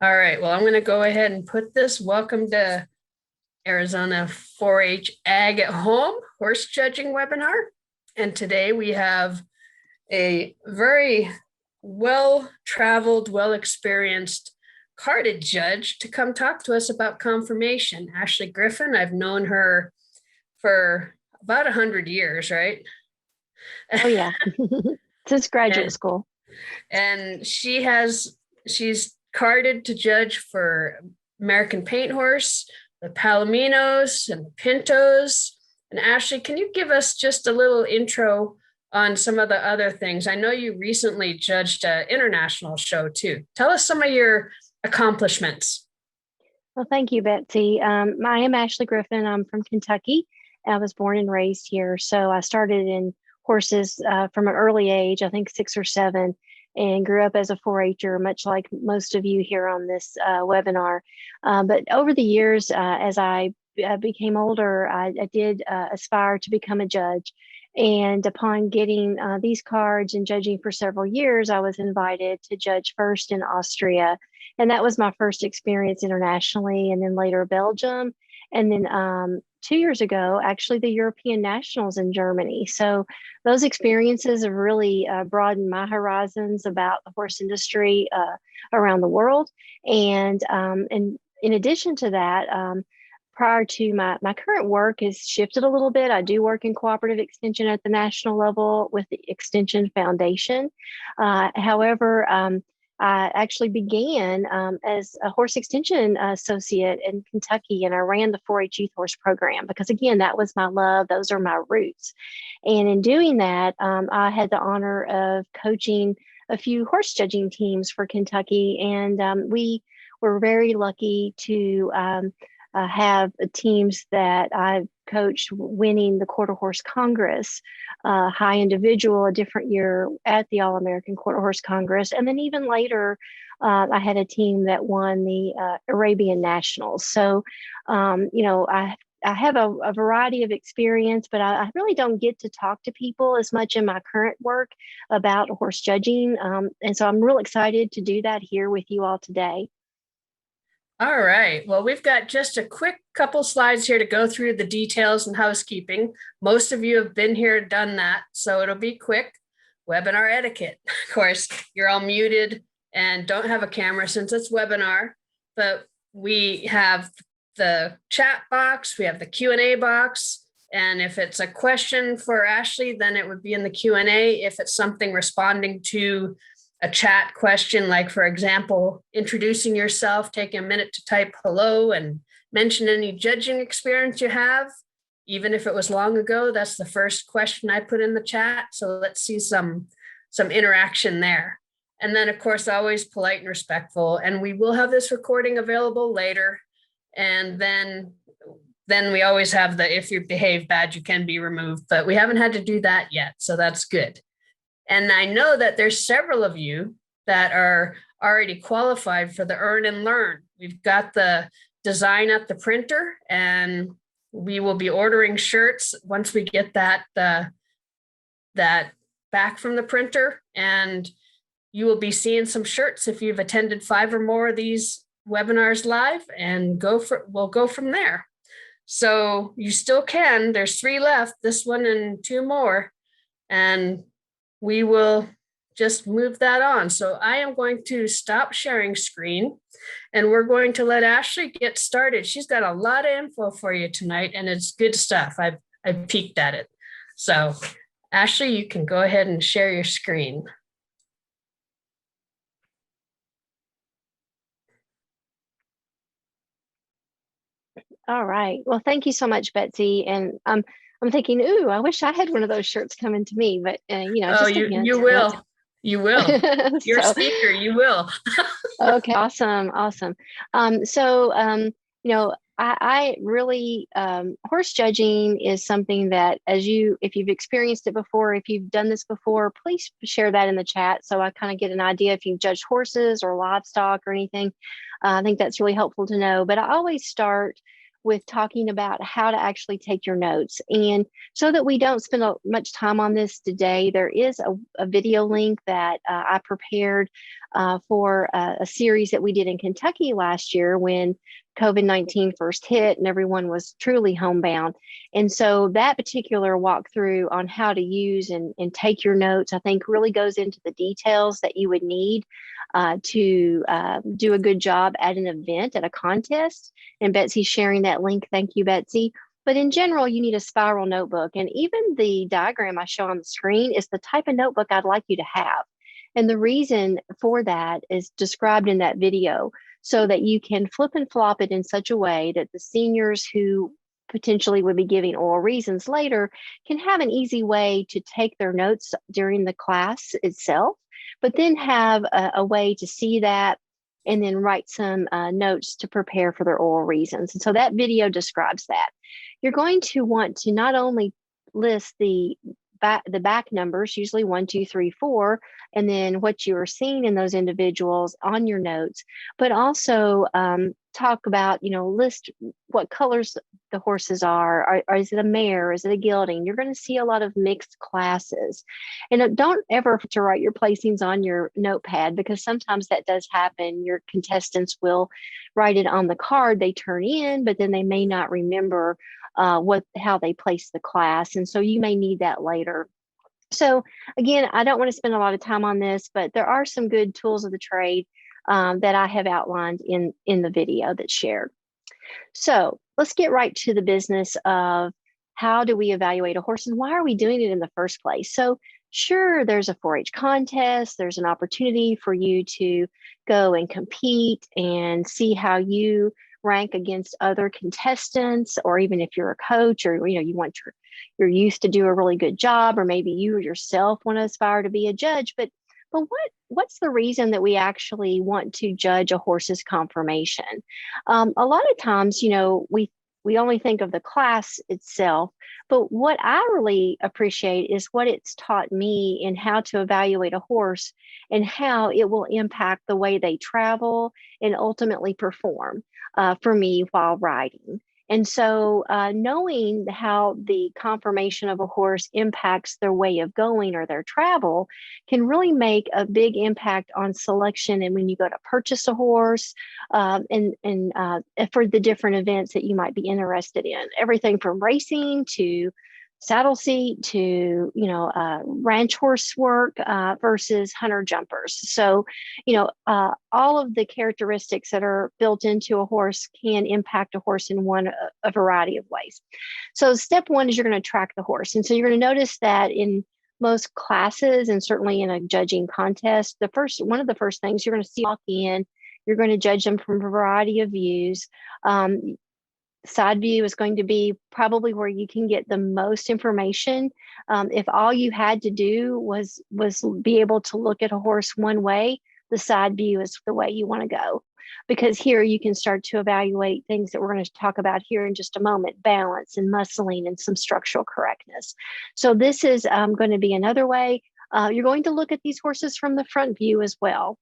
All right, well, I'm going to go ahead and put this. Welcome to Arizona 4-H Ag at Home horse judging webinar. And today we have a very well-traveled, well-experienced carded judge to come talk to us about conformation. Ashley Griffin, I've known her for about 100 years, right? Oh yeah, since graduate and school. and she's carded to judge for American Paint Horse, the Palominos, and the Pintos. And Ashley, can you give us just a little intro on some of the other things? I know you recently judged an international show too. Tell us some of your accomplishments. Well, thank you, Betsy. I am Ashley Griffin. I'm from Kentucky. I was born and raised here. So I started in horses from an early age, I think 6 or 7, and grew up as a 4-H'er, much like most of you here on this webinar. But over the years, as I became older, I did aspire to become a judge. And upon getting these cards and judging for several years, I was invited to judge first in Austria. And that was my first experience internationally, and then later Belgium. And then 2 years ago, actually, the European Nationals in Germany. So those experiences have really broadened my horizons about the horse industry around the world. And in addition to that, prior to my current work has shifted a little bit. I do work in cooperative extension at the national level with the Extension Foundation. However, I actually began as a horse extension associate in Kentucky, and I ran the 4-H youth horse program because, again, that was my love. Those are my roots. And in doing that, I had the honor of coaching a few horse judging teams for Kentucky, and we were very lucky to have teams that I've coached winning the Quarter Horse Congress, high individual a different year at the All American Quarter Horse Congress. And then even later, I had a team that won the Arabian Nationals. So, I have a variety of experience, but I really don't get to talk to people as much in my current work about horse judging. And so I'm real excited to do that here with you all today. All right. Well, we've got just a quick couple slides here to go through the details and housekeeping. Most of you have been here, done that, so it'll be quick. Webinar etiquette. Of course, you're all muted and don't have a camera since it's webinar, but we have the chat box, we have the Q&A box, and if it's a question for Ashley, then it would be in the Q&A. If it's something responding to a chat question, like, for example, introducing yourself, taking a minute to type hello and mention any judging experience you have. Even if it was long ago, that's the first question I put in the chat. So let's see some interaction there. And then, of course, always polite and respectful. And we will have this recording available later. And then we always have the if you behave bad, you can be removed. But we haven't had to do that yet. So that's good. And I know that there's several of you that are already qualified for the Earn and Learn. We've got the design at the printer, and we will be ordering shirts once we get that back from the printer. And you will be seeing some shirts if you've attended 5 or more of these webinars live, and we'll go from there. So you still can. There's 3 left, this one and 2 more. And we will just move that on. So I am going to stop sharing screen, and we're going to let Ashley get started. She's got a lot of info for you tonight, and it's good stuff. I've peeked at it. So Ashley, you can go ahead and share your screen. All right. Well, thank you so much, Betsy. And I'm thinking, ooh, I wish I had one of those shirts coming to me, but Oh, just a hint. you will. You will. You're a So, speaker, you will. okay, awesome, awesome. I really horse judging is something that, if you've experienced it before, if you've done this before, please share that in the chat so I kind of get an idea if you've judged horses or livestock or anything. I think that's really helpful to know. But I always start with talking about how to actually take your notes. And so that we don't spend much time on this today, there is a video link that I prepared for a series that we did in Kentucky last year when COVID-19 first hit and everyone was truly homebound. And so that particular walkthrough on how to use and take your notes, I think really goes into the details that you would need to do a good job at an event, at a contest. And Betsy's sharing that link. Thank you, Betsy. But in general, you need a spiral notebook. And even the diagram I show on the screen is the type of notebook I'd like you to have. And the reason for that is described in that video so that you can flip and flop it in such a way that the seniors who potentially would be giving oral reasons later can have an easy way to take their notes during the class itself, but then have a way to see that and then write some notes to prepare for their oral reasons. And so that video describes that. You're going to want to not only list the back numbers, usually 1, 2, 3, 4, and then what you are seeing in those individuals on your notes, but also talk about, list what colors the horses are. Is it a mare? Is it a gelding? You're going to see a lot of mixed classes. And don't ever to write your placings on your notepad, because sometimes that does happen. Your contestants will write it on the card they turn in, but then they may not remember how they place the class. And so you may need that later. So again, I don't want to spend a lot of time on this, but there are some good tools of the trade that I have outlined in the video that's shared. So let's get right to the business of how do we evaluate a horse and why are we doing it in the first place? So sure, there's a 4-H contest. There's an opportunity for you to go and compete and see how you rank against other contestants, or even if you're a coach or you want your youth to do a really good job, or maybe you yourself want to aspire to be a judge. But what's the reason that we actually want to judge a horse's conformation? A lot of times, we only think of the class itself, but what I really appreciate is what it's taught me in how to evaluate a horse and how it will impact the way they travel and ultimately perform for me while riding. And so knowing how the conformation of a horse impacts their way of going or their travel can really make a big impact on selection. And when you go to purchase a horse and for the different events that you might be interested in, everything from racing to saddle seat to, ranch horse work versus hunter jumpers. So, all of the characteristics that are built into a horse can impact a horse in a variety of ways. So step one is you're going to track the horse. And so you're going to notice that in most classes, and certainly in a judging contest, one of the first things you're going to see walk in, you're going to judge them from a variety of views. Side view is going to be probably where you can get the most information. If all you had to do was be able to look at a horse one way, the side view is the way you want to go, because here you can start to evaluate things that we're going to talk about here in just a moment: balance and muscling and some structural correctness. So this is going to be another way. You're going to look at these horses from the front view as well.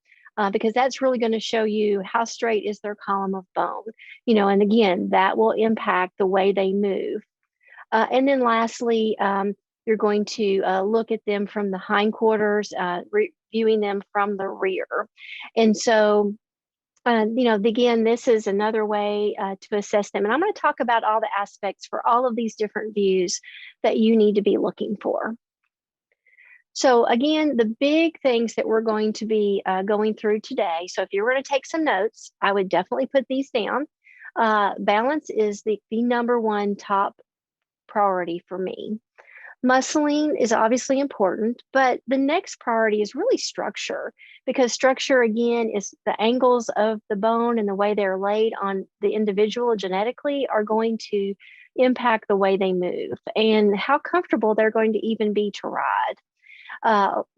Because that's really going to show you how straight is their column of bone, and again, that will impact the way they move. And then lastly, you're going to look at them from the hindquarters, viewing them from the rear. And so, again, this is another way to assess them. And I'm going to talk about all the aspects for all of these different views that you need to be looking for. So again, the big things that we're going to be going through today. So if you were to take some notes, I would definitely put these down. Balance is the number one top priority for me. Muscling is obviously important, but the next priority is really structure, because structure, again, is the angles of the bone and the way they're laid on the individual genetically are going to impact the way they move and how comfortable they're going to even be to ride.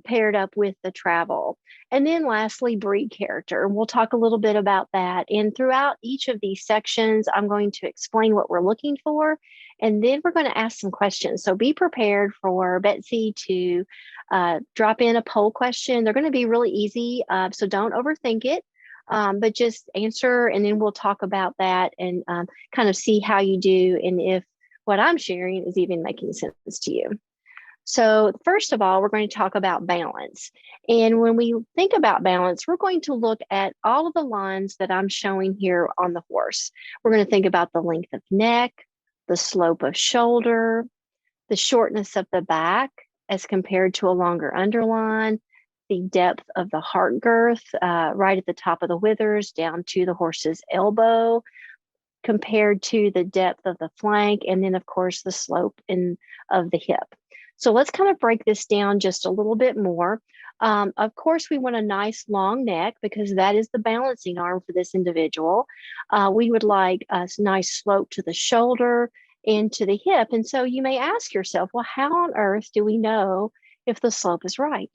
Paired up with the travel. And then lastly, breed character. We'll talk a little bit about that. And throughout each of these sections, I'm going to explain what we're looking for. And then we're going to ask some questions. So be prepared for Betsy to drop in a poll question. They're going to be really easy, so don't overthink it. but just answer, and then we'll talk about that and kind of see how you do and if what I'm sharing is even making sense to you. So first of all, we're going to talk about balance. And when we think about balance, we're going to look at all of the lines that I'm showing here on the horse. We're going to think about the length of neck, the slope of shoulder, the shortness of the back as compared to a longer underline, the depth of the heart girth right at the top of the withers down to the horse's elbow, compared to the depth of the flank, and then of course the slope of the hip. So let's kind of break this down just a little bit more. Of course, we want a nice long neck because that is the balancing arm for this individual. We would like a nice slope to the shoulder and to the hip. And so you may ask yourself, well, how on earth do we know if the slope is right?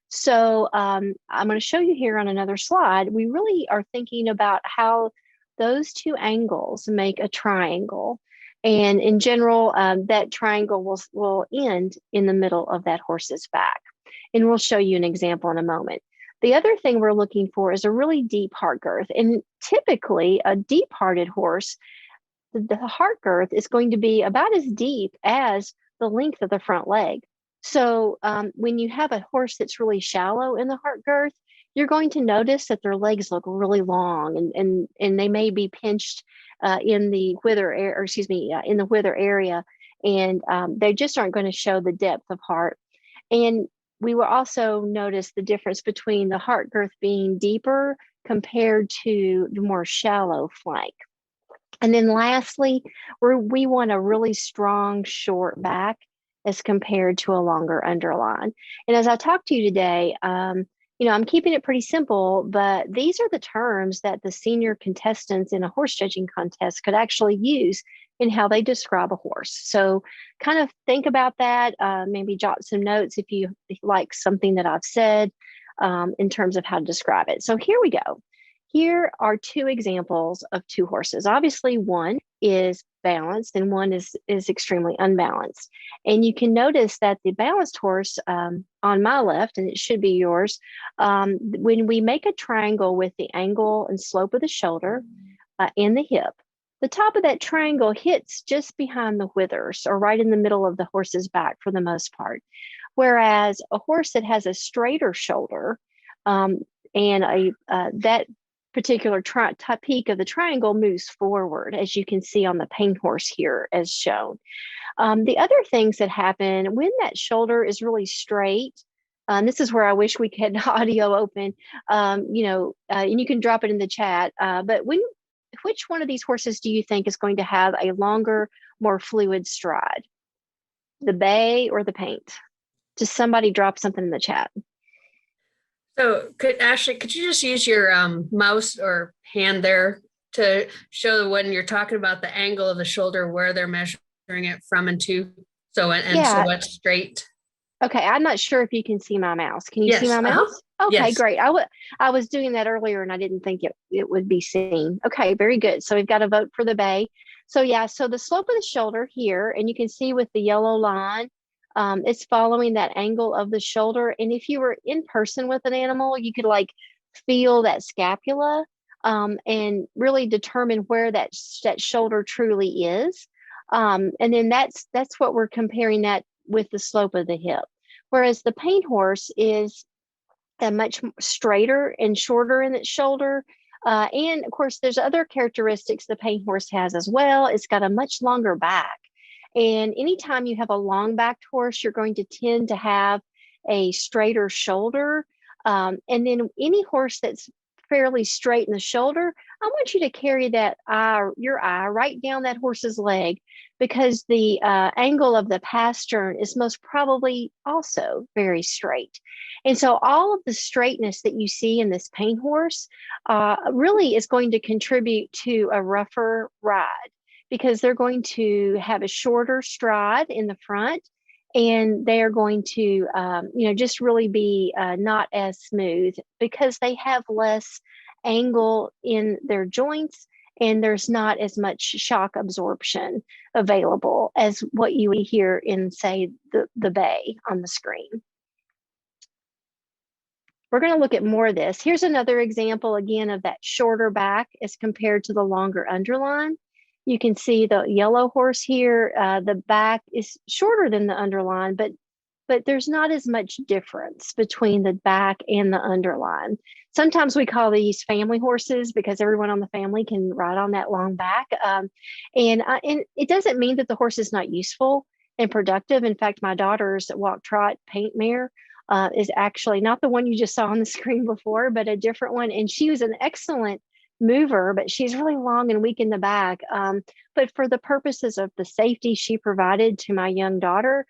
So I'm going to show you here on another slide. We really are thinking about how those two angles make a triangle. And in general, that triangle will end in the middle of that horse's back. And we'll show you an example in a moment. The other thing we're looking for is a really deep heart girth. And typically, a deep-hearted horse, the heart girth is going to be about as deep as the length of the front leg. So when you have a horse that's really shallow in the heart girth, you're going to notice that their legs look really long and they may be pinched in the wither area, or excuse me, in the wither area, and they just aren't going to show the depth of heart. And we will also notice the difference between the heart girth being deeper compared to the more shallow flank. And then lastly, we want a really strong short back as compared to a longer underline. And as I talk to you today, I'm keeping it pretty simple, but these are the terms that the senior contestants in a horse judging contest could actually use in how they describe a horse. So kind of think about that, maybe jot some notes if you like something that I've said in terms of how to describe it. So here we go. Here are two examples of two horses. Obviously, one is balanced and one is extremely unbalanced. And you can notice that the balanced horse on my left, and it should be yours, when we make a triangle with the angle and slope of the shoulder and the hip, the top of that triangle hits just behind the withers or right in the middle of the horse's back for the most part. Whereas a horse that has a straighter shoulder and that particular peak of the triangle moves forward, as you can see on the pain horse here as shown. The other things that happen when that shoulder is really straight, this is where I wish we had audio open, and you can drop it in the chat, but which one of these horses do you think is going to have a longer, more fluid stride? The bay or the paint? Just somebody drop something in the chat. So Ashley, could you just use your mouse or hand there to show when you're talking about the angle of the shoulder, where they're measuring it from and to? So what's straight? Okay, I'm not sure if you can see my mouse. Can you see my mouse? Okay, yes. Great. I was doing that earlier and I didn't think it would be seen. Okay, very good. So we've got a vote for the bay. So yeah, so the slope of the shoulder here, and you can see with the yellow line, it's following that angle of the shoulder. And if you were in person with an animal, you could like feel that scapula and really determine where that shoulder truly is. And then that's what we're comparing that with the slope of the hip. Whereas the pain horse is a much straighter and shorter in its shoulder. And of course, there's other characteristics the pain horse has as well. It's got a much longer back. And anytime you have a long backed horse, you're going to tend to have a straighter shoulder. And then any horse that's fairly straight in the shoulder, I want you to carry your eye right down that horse's leg, because the angle of the pastern is most probably also very straight. And so all of the straightness that you see in this pain horse really is going to contribute to a rougher ride, because they're going to have a shorter stride in the front, and they are going to, just really be not as smooth because they have less angle in their joints, and there's not as much shock absorption available as what you would hear in, say, the bay on the screen. We're going to look at more of this. Here's another example again of that shorter back as compared to the longer underline. You can see the yellow horse here. The back is shorter than the underline, but there's not as much difference between the back and the underline. Sometimes we call these family horses because everyone on the family can ride on that long back. And it doesn't mean that the horse is not useful and productive. In fact, my daughter's walk trot paint mare is actually not the one you just saw on the screen before, but a different one. And she was an excellent mover, but she's really long and weak in the back. But for the purposes of the safety she provided to my young daughter,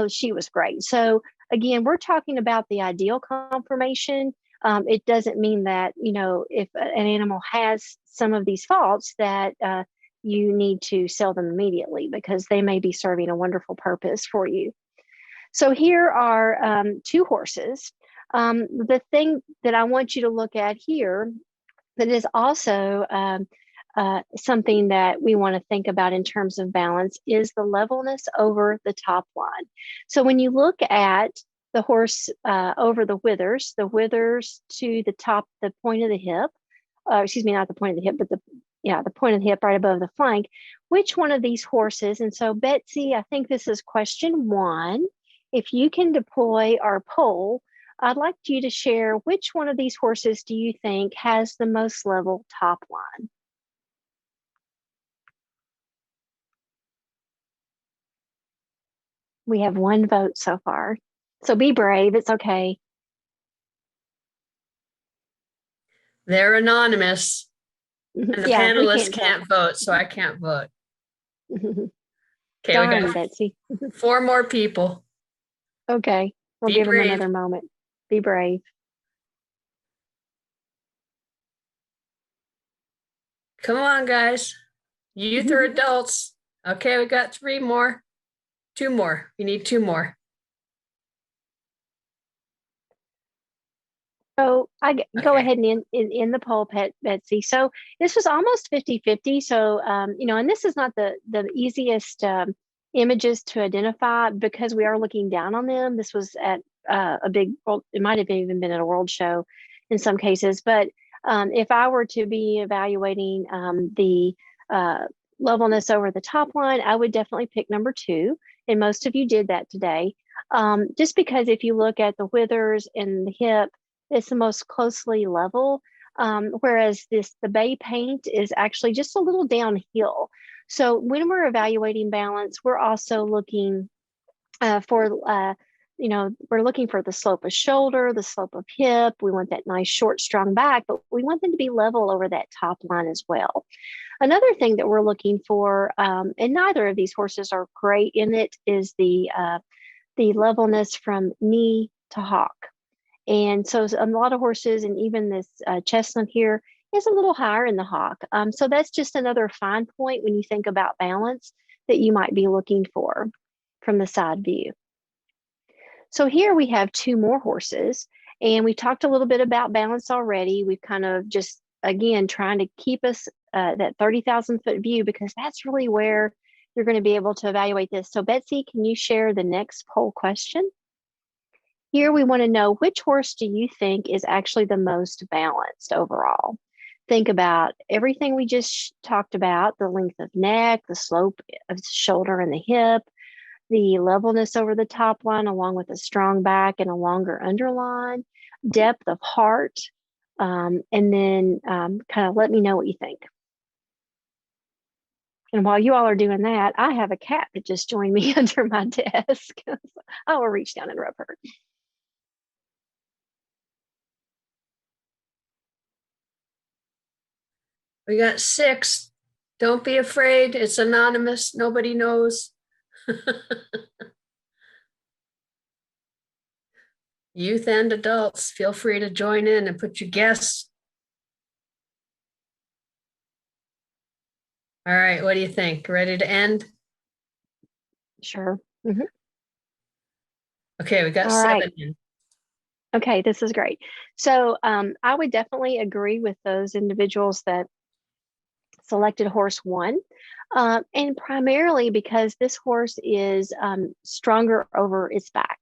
she was great. So again, we're talking about the ideal conformation. It doesn't mean that, if an animal has some of these faults that you need to sell them immediately, because they may be serving a wonderful purpose for you. So here are two horses. The thing that I want you to look at here that is also something that we want to think about in terms of balance is the levelness over the top line. So when you look at the horse over the withers to the top, the point of the hip, excuse me, not the point of the hip, but the point of the hip right above the flank, which one of these horses? And so Betsy, I think this is question 1. If you can deploy our poll, I'd like you to share which one of these horses do you think has the most level top line? We have 1 vote so far. So be brave, it's okay. They're anonymous, and the Yeah, we panelists can't vote, so I can't vote. Okay, Darn, we got Betsy. 4 more people. Okay, we'll give them another moment. Be brave. Come on, guys. Youth or adults? Okay, we got 3 more. 2 more. We need 2 more. So go ahead and in the poll, Betsy. So this was almost 50-50. So, and this is not the easiest images to identify because we are looking down on them. This was at a big, it might have even been at a world show in some cases. But if I were to be evaluating the levelness over the top line, I would definitely pick number 2. And most of you did that today. Just because if you look at the withers and the hip, it's the most closely level, whereas the bay paint is actually just a little downhill. So when we're evaluating balance, we're also looking we're looking for the slope of shoulder, the slope of hip. We want that nice, short, strong back, but we want them to be level over that top line as well. Another thing that we're looking for, and neither of these horses are great in it, is the levelness from knee to hock. And so a lot of horses, and even this chestnut here, is a little higher in the hock. So that's just another fine point when you think about balance that you might be looking for from the side view. So here we have 2 more horses, and we talked a little bit about balance already. We've kind of just, again, trying to keep us that 30,000 foot view, because that's really where you're going to be able to evaluate this. So Betsy, can you share the next poll question? Here we want to know, which horse do you think is actually the most balanced overall? Think about everything we just talked about: the length of neck, the slope of the shoulder and the hip, the levelness over the top line, along with a strong back and a longer underline, depth of heart, and then kind of let me know what you think. And while you all are doing that, I have a cat that just joined me under my desk. I will reach down and rub her. We got 6. Don't be afraid. It's anonymous. Nobody knows. Youth and adults, feel free to join in and put your guess. All right, what do you think? Ready to end? Sure. Okay, we got All 7 right. in. Okay, this is great. So I would definitely agree with those individuals that selected horse 1, and primarily because this horse is stronger over its back.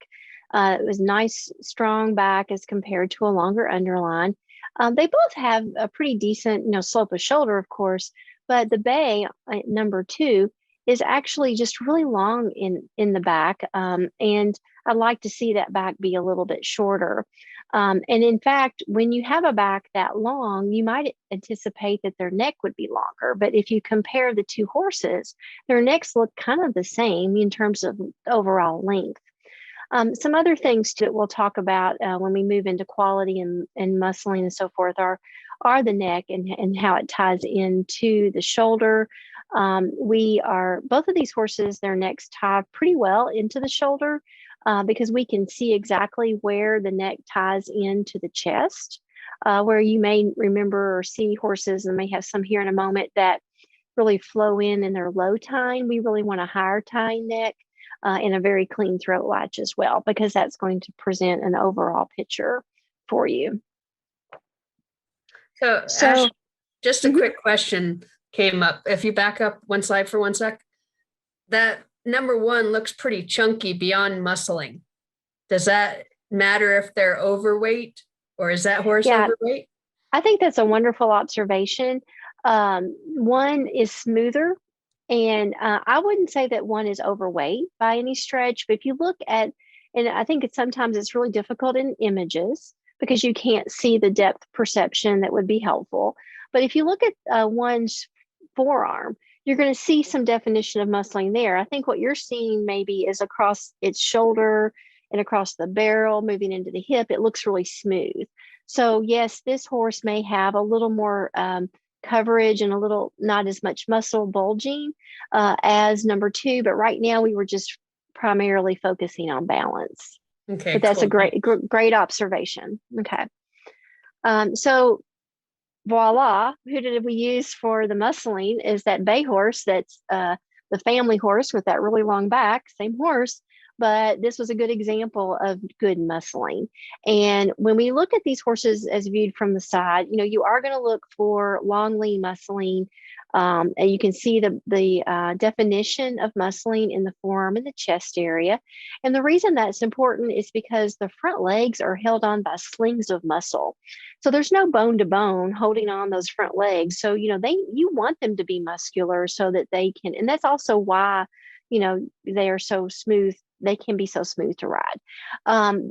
It was nice, strong back as compared to a longer underline. They both have a pretty decent, slope of shoulder, of course, but the bay number 2 is actually just really long in the back. And I'd like to see that back be a little bit shorter. And in fact, when you have a back that long, you might anticipate that their neck would be longer. But if you compare the 2 horses, their necks look kind of the same in terms of overall length. Some other things that we'll talk about when we move into quality and muscling and so forth are the neck and how it ties into the shoulder. Both of these horses, their necks tie pretty well into the shoulder because we can see exactly where the neck ties into the chest, where you may remember or see horses, and may have some here in a moment, that really flow in their low tying. We really want a higher tying neck. And a very clean throat latch as well, because that's going to present an overall picture for you. So Ash, just a quick question came up. If you back up one slide for one sec, that number 1 looks pretty chunky beyond muscling. Does that matter if they're overweight, or is that horse overweight? I think that's a wonderful observation. 1 is smoother. And I wouldn't say that 1 is overweight by any stretch, but if you look at, and I think sometimes it's really difficult in images because you can't see the depth perception that would be helpful. But if you look at 1's forearm, you're going to see some definition of muscling there. I think what you're seeing maybe is across its shoulder and across the barrel, moving into the hip, it looks really smooth. So yes, this horse may have a little more coverage and a little not as much muscle bulging as number 2, but right now we were just primarily focusing on balance. Okay, but that's cool. a great observation. Okay, so voila, who did we use for the muscling is that bay horse. That's the family horse with that really long back, same horse, but this was a good example of good muscling. And when we look at these horses as viewed from the side, you are going to look for long, lean muscling. And you can see the definition of muscling in the forearm and the chest area. And the reason that's important is because the front legs are held on by slings of muscle. So there's no bone to bone holding on those front legs. So, you want them to be muscular so that they can, and that's also why, they are so smooth. They can be so smooth to ride.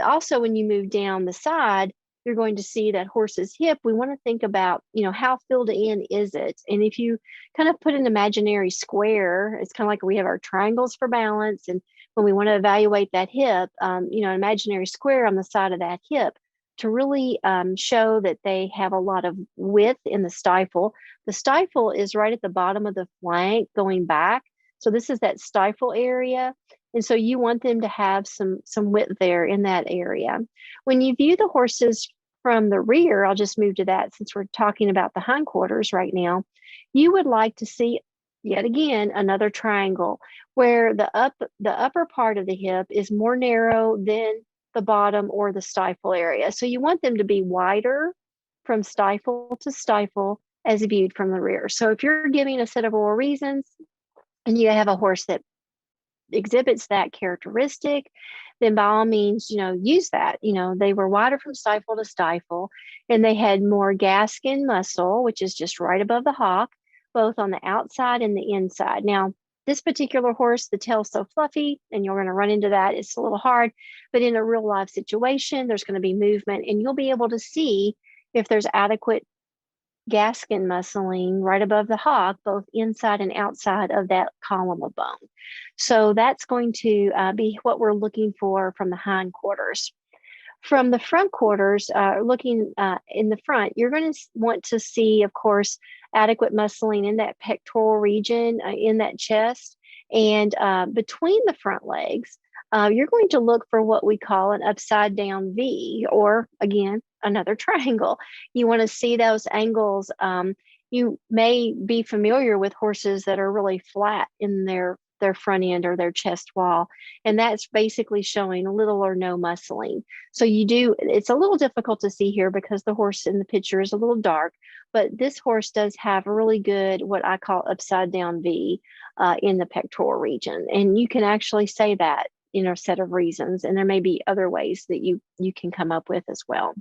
Also, when you move down the side, you're going to see that horse's hip. We want to think about, how filled in is it? And if you kind of put an imaginary square, it's kind of like we have our triangles for balance. And when we want to evaluate that hip, an imaginary square on the side of that hip to really show that they have a lot of width in the stifle. The stifle is right at the bottom of the flank going back. So this is that stifle area. And so you want them to have some width there in that area. When you view the horses from the rear, I'll just move to that since we're talking about the hindquarters right now. You would like to see, yet again, another triangle where the upper part of the hip is more narrow than the bottom or the stifle area. So you want them to be wider from stifle to stifle as viewed from the rear. So if you're giving a set of oral reasons and you have a horse that exhibits that characteristic, then by all means, use that. They were wider from stifle to stifle, and they had more gaskin muscle, which is just right above the hock, both on the outside and the inside. Now, this particular horse, the tail's so fluffy, and you're going to run into that. It's a little hard, but in a real life situation, there's going to be movement, and you'll be able to see if there's adequate gaskin muscling right above the hock, both inside and outside of that column of bone. So that's going to be what we're looking for from the hindquarters. From the front quarters, looking in the front, you're going to want to see, of course, adequate muscling in that pectoral region, in that chest, and between the front legs. You're going to look for what we call an upside down V, or again, another triangle. You want to see those angles. You may be familiar with horses that are really flat in their front end or their chest wall, and that's basically showing little or no muscling. So it's a little difficult to see here because the horse in the picture is a little dark, but this horse does have a really good, what I call upside down V in the pectoral region. And you can actually say that set of reasons, and there may be other ways that you can come up with as well.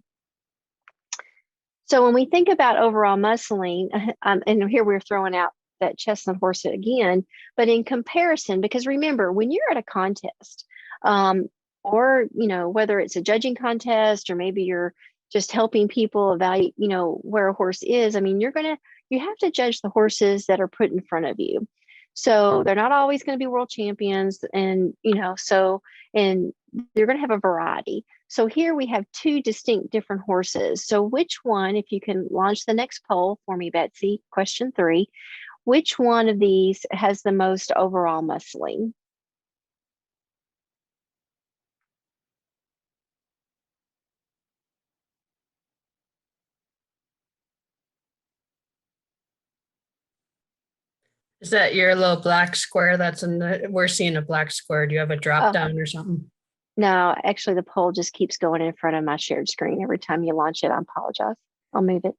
So when we think about overall muscling, and here we're throwing out that chestnut horse again, but in comparison, because remember, when you're at a contest, or whether it's a judging contest or maybe you're just helping people evaluate, where a horse is, I mean, you have to judge the horses that are put in front of you. So they're not always going to be world champions, and and you're going to have a variety. So here we have two distinct different horses. So which one, if you can launch the next poll for me, Betsy, question 3, which one of these has the most overall muscling? Is that your little black square that's we're seeing a black square. Do you have a drop down or something? No, actually the poll just keeps going in front of my shared screen every time you launch it. I apologize. I'll move it.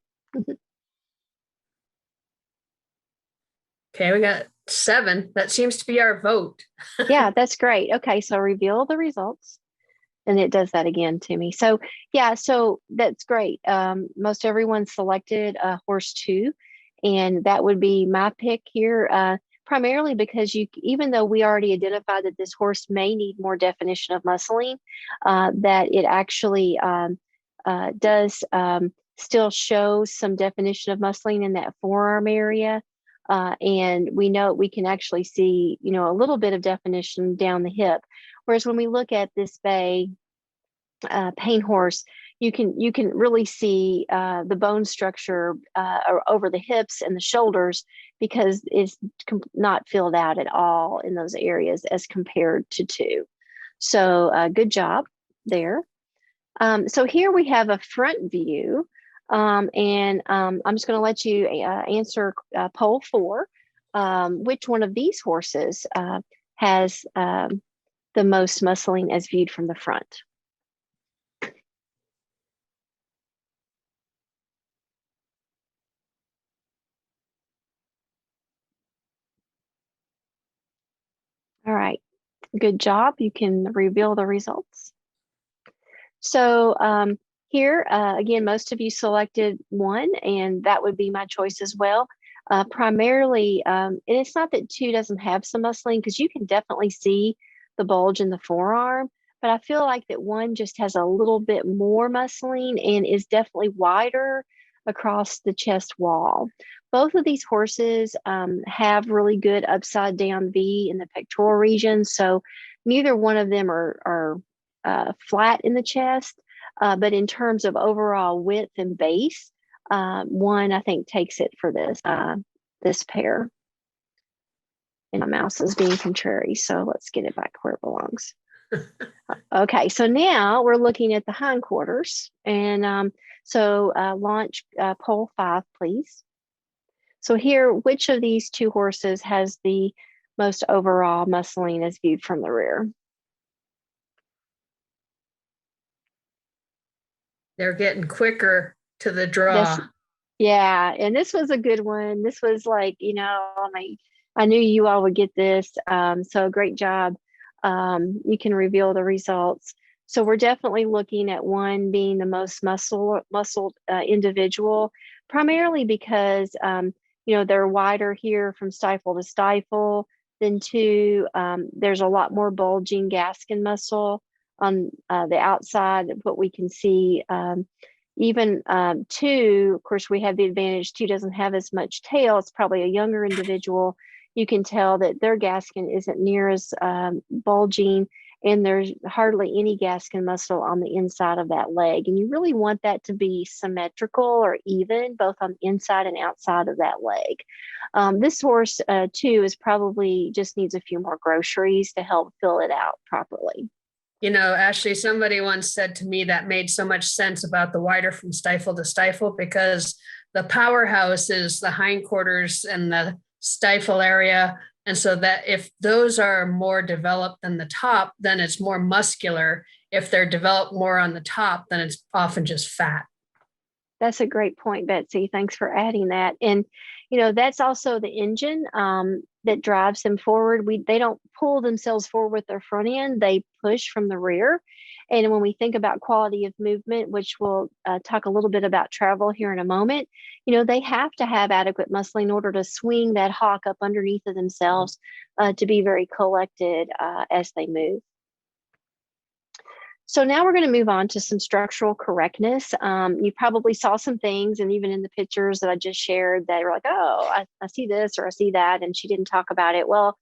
Okay, we got 7. That seems to be our vote. Yeah, that's great. Okay, so reveal the results. And it does that again to me. So yeah, so that's great. Most everyone selected horse 2, and that would be my pick here, primarily because even though we already identified that this horse may need more definition of muscling, that it actually does still show some definition of muscling in that forearm area. And we know we can actually see, a little bit of definition down the hip. Whereas when we look at this bay paint horse, you can really see the bone structure over the hips and the shoulders, because it's not filled out at all in those areas as compared to 2. So good job there. So here we have a front view, and I'm just going to let you answer poll 4. Which one of these horses has the most muscling as viewed from the front? All right, good job. You can reveal the results. So here, again, most of you selected 1, and that would be my choice as well. Primarily, and it's not that 2 doesn't have some muscling, because you can definitely see the bulge in the forearm, but I feel like that 1 just has a little bit more muscling and is definitely wider across the chest wall. Both of these horses have really good upside down V in the pectoral region, so neither one of them are flat in the chest, but in terms of overall width and base, 1 I think takes it for this pair. And my mouse is being contrary, so let's get it back where it belongs. Okay, so now we're looking at the hindquarters, and so launch poll 5, please. So here, which of these 2 horses has the most overall muscling as viewed from the rear? They're getting quicker to the draw. Yeah, and this was a good one. This was like, I knew you all would get this. So great job. You can reveal the results. So we're definitely looking at 1 being the most muscled individual, primarily because they're wider here from stifle to stifle. Then 2, there's a lot more bulging Gaskin muscle on the outside of what we can see. Even 2, of course, we have the advantage 2 doesn't have as much tail. It's probably a younger individual. You can tell that their Gaskin isn't near as bulging, and there's hardly any Gaskin muscle on the inside of that leg. And you really want that to be symmetrical or even, both on the inside and outside of that leg. This horse, too, is probably just needs a few more groceries to help fill it out properly. Ashley, somebody once said to me that made so much sense about the wider from stifle to stifle, because the powerhouse is the hindquarters and the stifle area. And so that if those are more developed than the top, then it's more muscular. If they're developed more on the top, then it's often just fat. That's a great point, Betsy. Thanks for adding that. And, that's also the engine. that drives them forward. They don't pull themselves forward with their front end, they push from the rear. And when we think about quality of movement, which we'll talk a little bit about travel here in a moment, they have to have adequate muscle in order to swing that hawk up underneath of themselves to be very collected as they move. So now we're going to move on to some structural correctness. You probably saw some things, and even in the pictures that I just shared, that were like, oh, I see this or I see that, and she didn't talk about it. Well,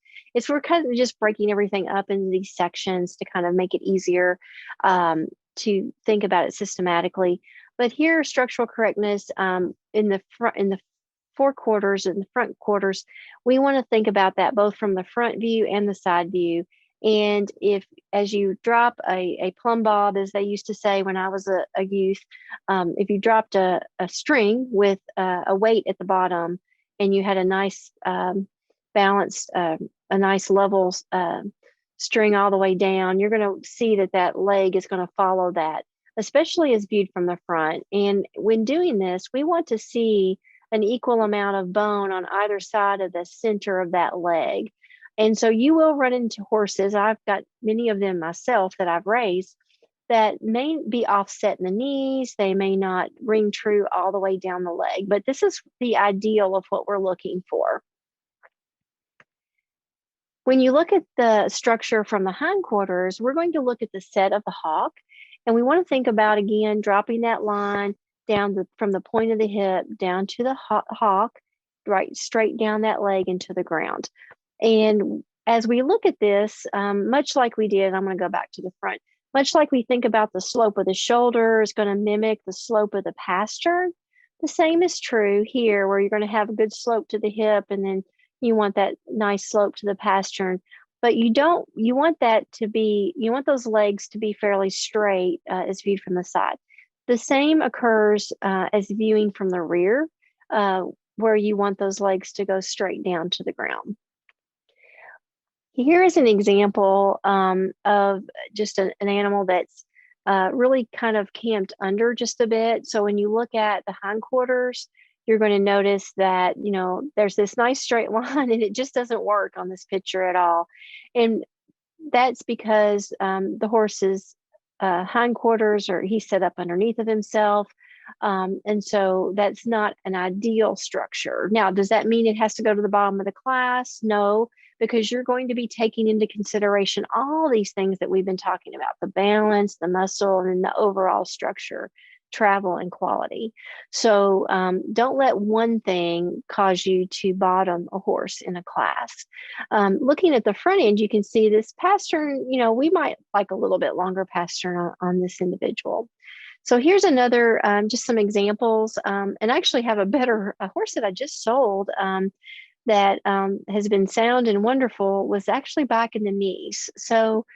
we're kind of just breaking everything up into these sections to kind of make it easier to think about it systematically. But here, structural correctness in the front quarters, we want to think about that both from the front view and the side view. And as you drop a plumb bob, as they used to say when I was a youth, if you dropped a string with a weight at the bottom and you had a nice balanced, a nice level string all the way down, you're going to see that leg is going to follow that, especially as viewed from the front. And when doing this, we want to see an equal amount of bone on either side of the center of that leg. And so you will run into horses. I've got many of them myself that I've raised that may be offset in the knees. They may not ring true all the way down the leg, but this is the ideal of what we're looking for. When you look at the structure from the hindquarters, we're going to look at the set of the hawk. And we want to think about, again, dropping that line down from the point of the hip down to the hawk, right straight down that leg into the ground. And as we look at this, much like we did, I'm going to go back to the front, much like we think about the slope of the shoulder is going to mimic the slope of the pastern. The same is true here, where you're going to have a good slope to the hip, and then you want that nice slope to the pastern. But you want those legs to be fairly straight as viewed from the side. The same occurs as viewing from the rear, where you want those legs to go straight down to the ground. Here is an example of just an animal that's really kind of camped under just a bit. So when you look at the hindquarters, you're going to notice that, there's this nice straight line and it just doesn't work on this picture at all. And that's because the horse's hindquarters, or he's set up underneath of himself. And so that's not an ideal structure. Now, does that mean it has to go to the bottom of the class? No, because you're going to be taking into consideration all these things that we've been talking about: the balance, the muscle, and the overall structure, travel, and quality. So don't let one thing cause you to bottom a horse in a class. Looking at the front end, you can see this pastern, we might like a little bit longer pastern on this individual. So here's another, just some examples, and I actually have a horse that I just sold that has been sound and wonderful, was actually back in the knees. So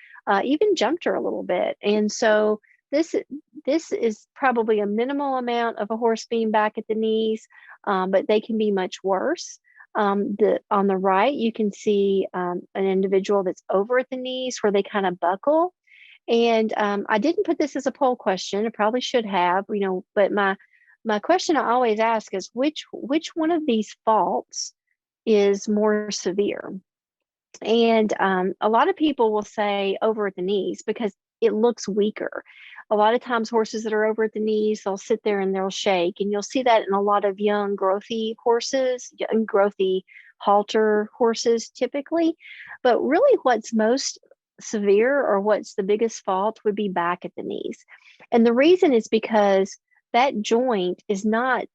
even jumped her a little bit. And so this is probably a minimal amount of a horse being back at the knees, but they can be much worse. On the right, you can see an individual that's over at the knees where they kind of buckle. And I didn't put this as a poll question. I probably should have, but my question I always ask is which one of these faults is more severe? And a lot of people will say over at the knees because it looks weaker. A lot of times horses that are over at the knees, they'll sit there and they'll shake. And you'll see that in a lot of young growthy horses, young growthy halter horses typically. But really what's most severe, or what's the biggest fault, would be back at the knees. And the reason is because that joint is not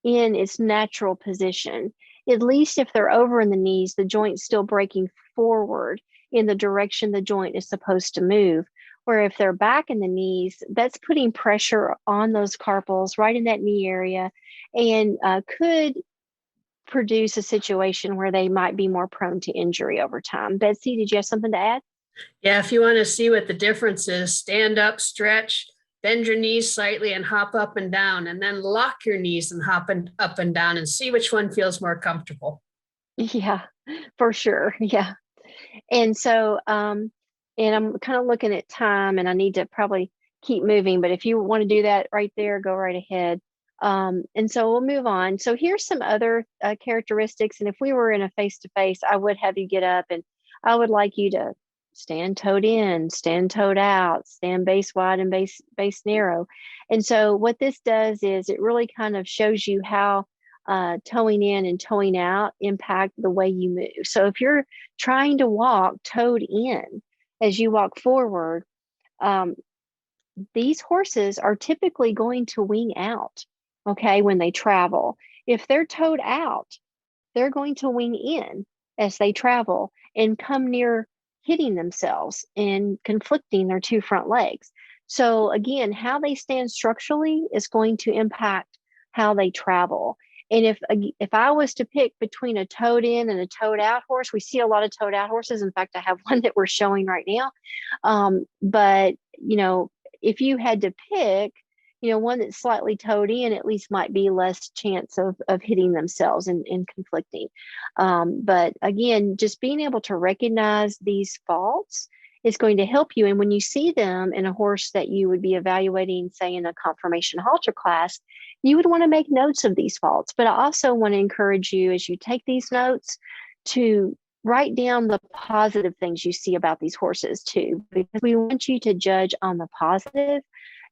in its natural position. At least if they're over in the knees, the joint's still breaking forward in the direction the joint is supposed to move. Where if they're back in the knees, that's putting pressure on those carpals right in that knee area, and could produce a situation where they might be more prone to injury over time. Betsy, did you have something to add? Yeah, if you want to see what the difference is, stand up, stretch, bend your knees slightly and hop up and down, and then lock your knees and hop up and down and see which one feels more comfortable. Yeah, for sure. Yeah. And so, and I'm kind of looking at time and I need to probably keep moving, but if you want to do that right there, go right ahead. And so we'll move on. So here's some other characteristics. And if we were in a face-to-face, I would have you get up and I would like you to stand toed in, stand toed out, stand base wide and base narrow. And so what this does is it really kind of shows you how toeing in and toeing out impact the way you move. So if you're trying to walk toed in as you walk forward, these horses are typically going to wing out, okay, when they travel. If they're toed out, they're going to wing in as they travel and come near hitting themselves and conflicting their two front legs. So again, how they stand structurally is going to impact how they travel. And if I was to pick between a toed in and a toed out horse, we see a lot of toed out horses. In fact, I have one that we're showing right now. But if you had to pick, one that's slightly toed in, at least might be less chance of hitting themselves and conflicting. But again, just being able to recognize these faults is going to help you. And when you see them in a horse that you would be evaluating, say in a conformation halter class, you would want to make notes of these faults. But I also want to encourage you, as you take these notes, to write down the positive things you see about these horses too, because we want you to judge on the positive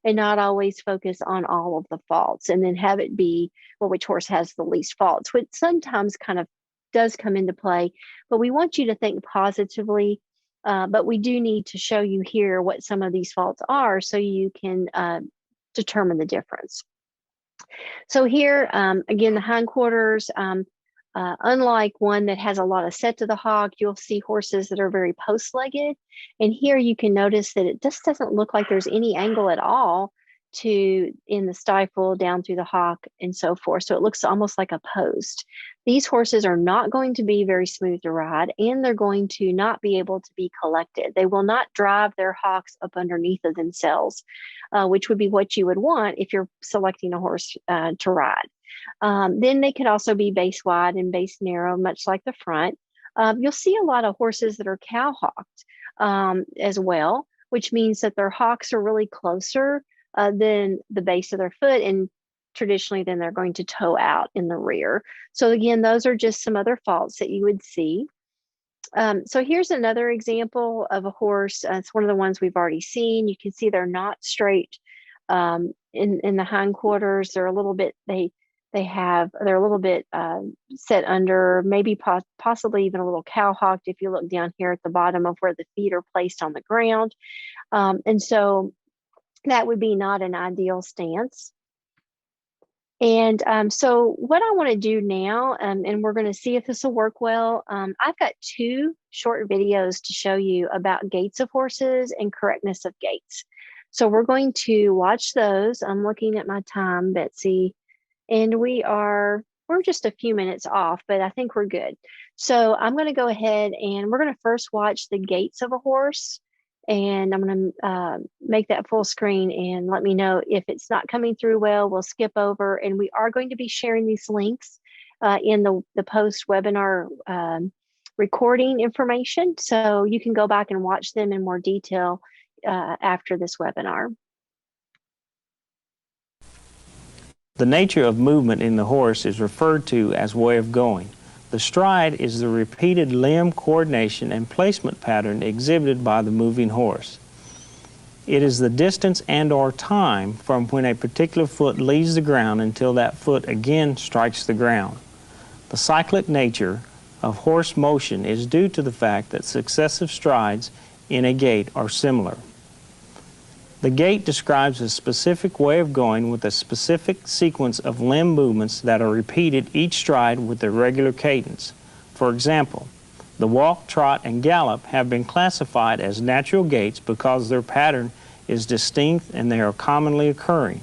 and not always focus on all of the faults and then have it be, well, which horse has the least faults, which sometimes kind of does come into play. But we want you to think positively, but we do need to show you here what some of these faults are so you can determine the difference. So here, again, the hindquarters, unlike one that has a lot of set to the hock, you'll see horses that are very post-legged. And here you can notice that it just doesn't look like there's any angle at all in the stifle, down through the hock, and so forth. So it looks almost like a post. These horses are not going to be very smooth to ride, and they're going to not be able to be collected. They will not drive their hocks up underneath of themselves, which would be what you would want if you're selecting a horse to ride. Then they could also be base wide and base narrow, much like the front. You'll see a lot of horses that are cow hocked as well, which means that their hocks are really closer than the base of their foot, and traditionally then they're going to toe out in the rear. So again, those are just some other faults that you would see. So here's another example of a horse. It's one of the ones we've already seen. You can see they're not straight in the hindquarters. They're a little bit, they're a little bit set under, maybe possibly even a little cow hocked if you look down here at the bottom of where the feet are placed on the ground. And so that would be not an ideal stance. And so what I want to do now, and we're going to see if this will work well, I've got 2 short videos to show you about gaits of horses and correctness of gaits. So we're going to watch those. I'm looking at my time, Betsy, and we're just a few minutes off, but I think we're good. So I'm going to go ahead and we're going to first watch the gaits of a horse. And I'm going to make that full screen and let me know if it's not coming through well. We'll skip over, and we are going to be sharing these links in the post-webinar recording information. So you can go back and watch them in more detail after this webinar. The nature of movement in the horse is referred to as way of going. The stride is the repeated limb coordination and placement pattern exhibited by the moving horse. It is the distance and/or time from when a particular foot leaves the ground until that foot again strikes the ground. The cyclic nature of horse motion is due to the fact that successive strides in a gait are similar. The gait describes a specific way of going with a specific sequence of limb movements that are repeated each stride with a regular cadence. For example, the walk, trot, and gallop have been classified as natural gaits because their pattern is distinct and they are commonly occurring.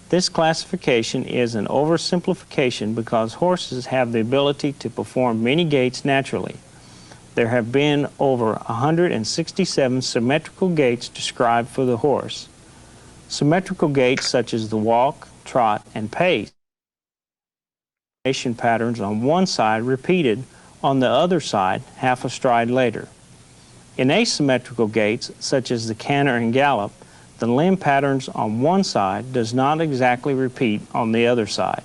This classification is an oversimplification because horses have the ability to perform many gaits naturally. There have been over 167 symmetrical gaits described for the horse. Symmetrical gaits such as the walk, trot, and pace patterns on one side repeated on the other side half a stride later. In asymmetrical gaits such as the canter and gallop, the limb patterns on one side does not exactly repeat on the other side.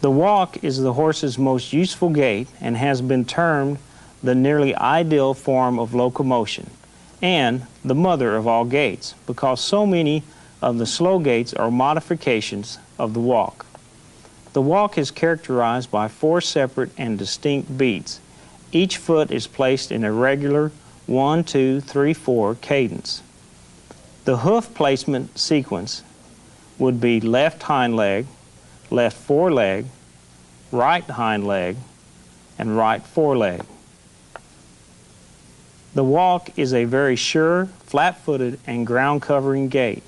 The walk is the horse's most useful gait and has been termed the nearly ideal form of locomotion and the mother of all gaits because so many of the slow gaits are modifications of the walk. The walk is characterized by 4 separate and distinct beats. Each foot is placed in a regular 1, 2, 3, 4 cadence. The hoof placement sequence would be left hind leg, left foreleg, right hind leg, and right foreleg. The walk is a very sure, flat-footed, and ground-covering gait.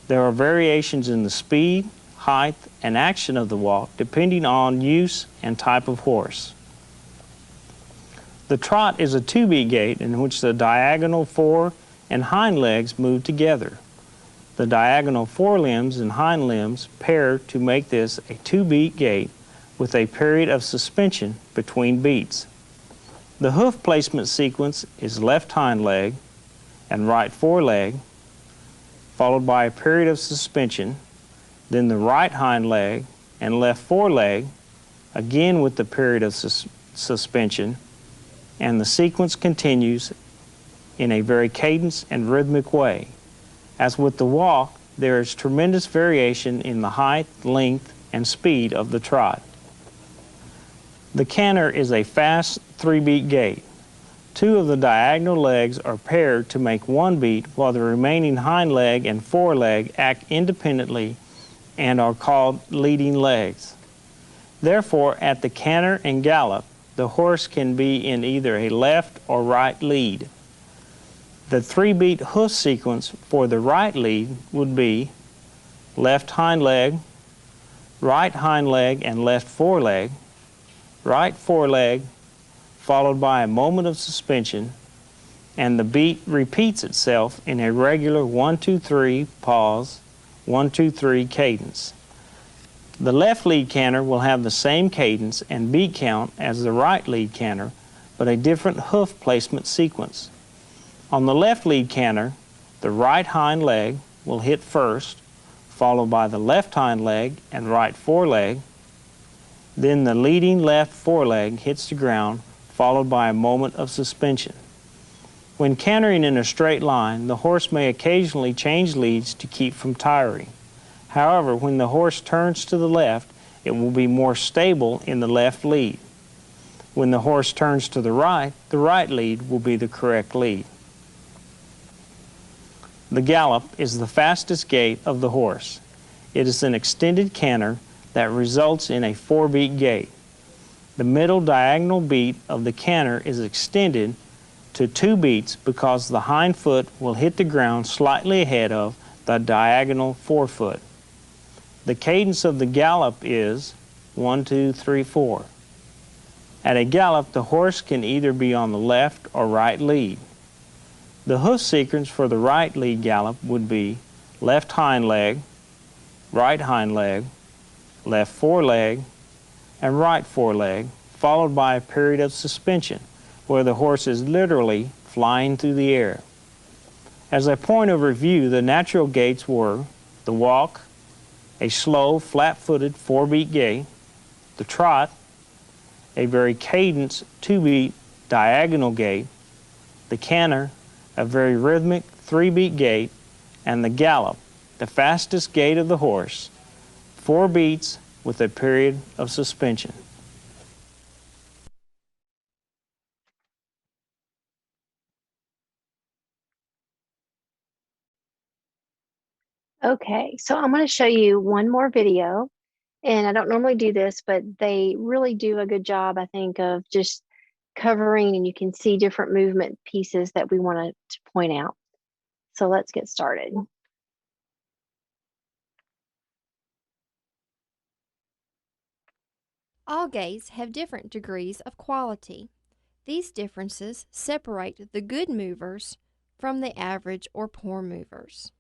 There are variations in the speed, height, and action of the walk depending on use and type of horse. The trot is a 2-beat gait in which the diagonal fore and hind legs move together. The diagonal forelimbs and hind limbs pair to make this a 2-beat gait with a period of suspension between beats. The hoof placement sequence is left hind leg and right foreleg, followed by a period of suspension, then the right hind leg and left foreleg, again with the period of suspension, and the sequence continues in a very cadence and rhythmic way. As with the walk, there is tremendous variation in the height, length, and speed of the trot. The canter is a fast 3-beat gait. 2 of the diagonal legs are paired to make 1 beat while the remaining hind leg and foreleg act independently and are called leading legs. Therefore, at the canter and gallop, the horse can be in either a left or right lead. The 3-beat hoof sequence for the right lead would be left hind leg, right hind leg and left foreleg, right foreleg, followed by a moment of suspension, and the beat repeats itself in a regular 1, 2, 3 pause, 1, 2, 3 cadence. The left lead canter will have the same cadence and beat count as the right lead canter, but a different hoof placement sequence. On the left lead canter, the right hind leg will hit first, followed by the left hind leg and right foreleg. Then the leading left foreleg hits the ground, followed by a moment of suspension. When cantering in a straight line, the horse may occasionally change leads to keep from tiring. However, when the horse turns to the left, it will be more stable in the left lead. When the horse turns to the right lead will be the correct lead. The gallop is the fastest gait of the horse. It is an extended canter that results in a 4-beat gait. The middle diagonal beat of the canter is extended to 2 beats because the hind foot will hit the ground slightly ahead of the diagonal forefoot. The cadence of the gallop is 1, 2, 3, 4. At a gallop, the horse can either be on the left or right lead. The hoof sequence for the right lead gallop would be left hind leg, right hind leg, left foreleg, and right foreleg, followed by a period of suspension where the horse is literally flying through the air. As a point of review, the natural gaits were the walk, a slow, flat-footed 4-beat gait, the trot, a very cadenced 2-beat diagonal gait, the canter, a very rhythmic 3-beat gait, and the gallop, the fastest gait of the horse, 4 beats with a period of suspension. Okay, so I'm going to show you one more video, and I don't normally do this, but they really do a good job, I think, of just covering, and you can see different movement pieces that we want to point out. So let's get started. All gaits have different degrees of quality. These differences separate the good movers from the average or poor movers.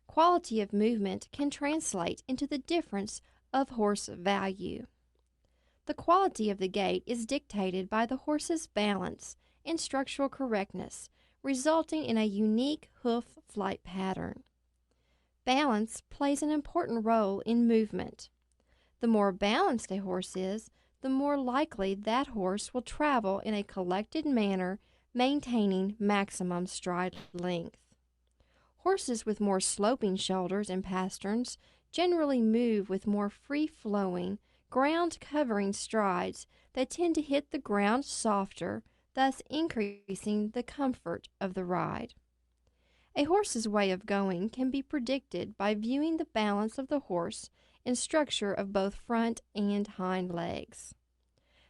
Quality of movement can translate into the difference of horse value. The quality of the gait is dictated by the horse's balance and structural correctness, resulting in a unique hoof flight pattern. Balance plays an important role in movement. The more balanced a horse is, the more likely that horse will travel in a collected manner, maintaining maximum stride length. Horses with more sloping shoulders and pasterns generally move with more free-flowing, ground-covering strides that tend to hit the ground softer, thus increasing the comfort of the ride. A horse's way of going can be predicted by viewing the balance of the horse and structure of both front and hind legs.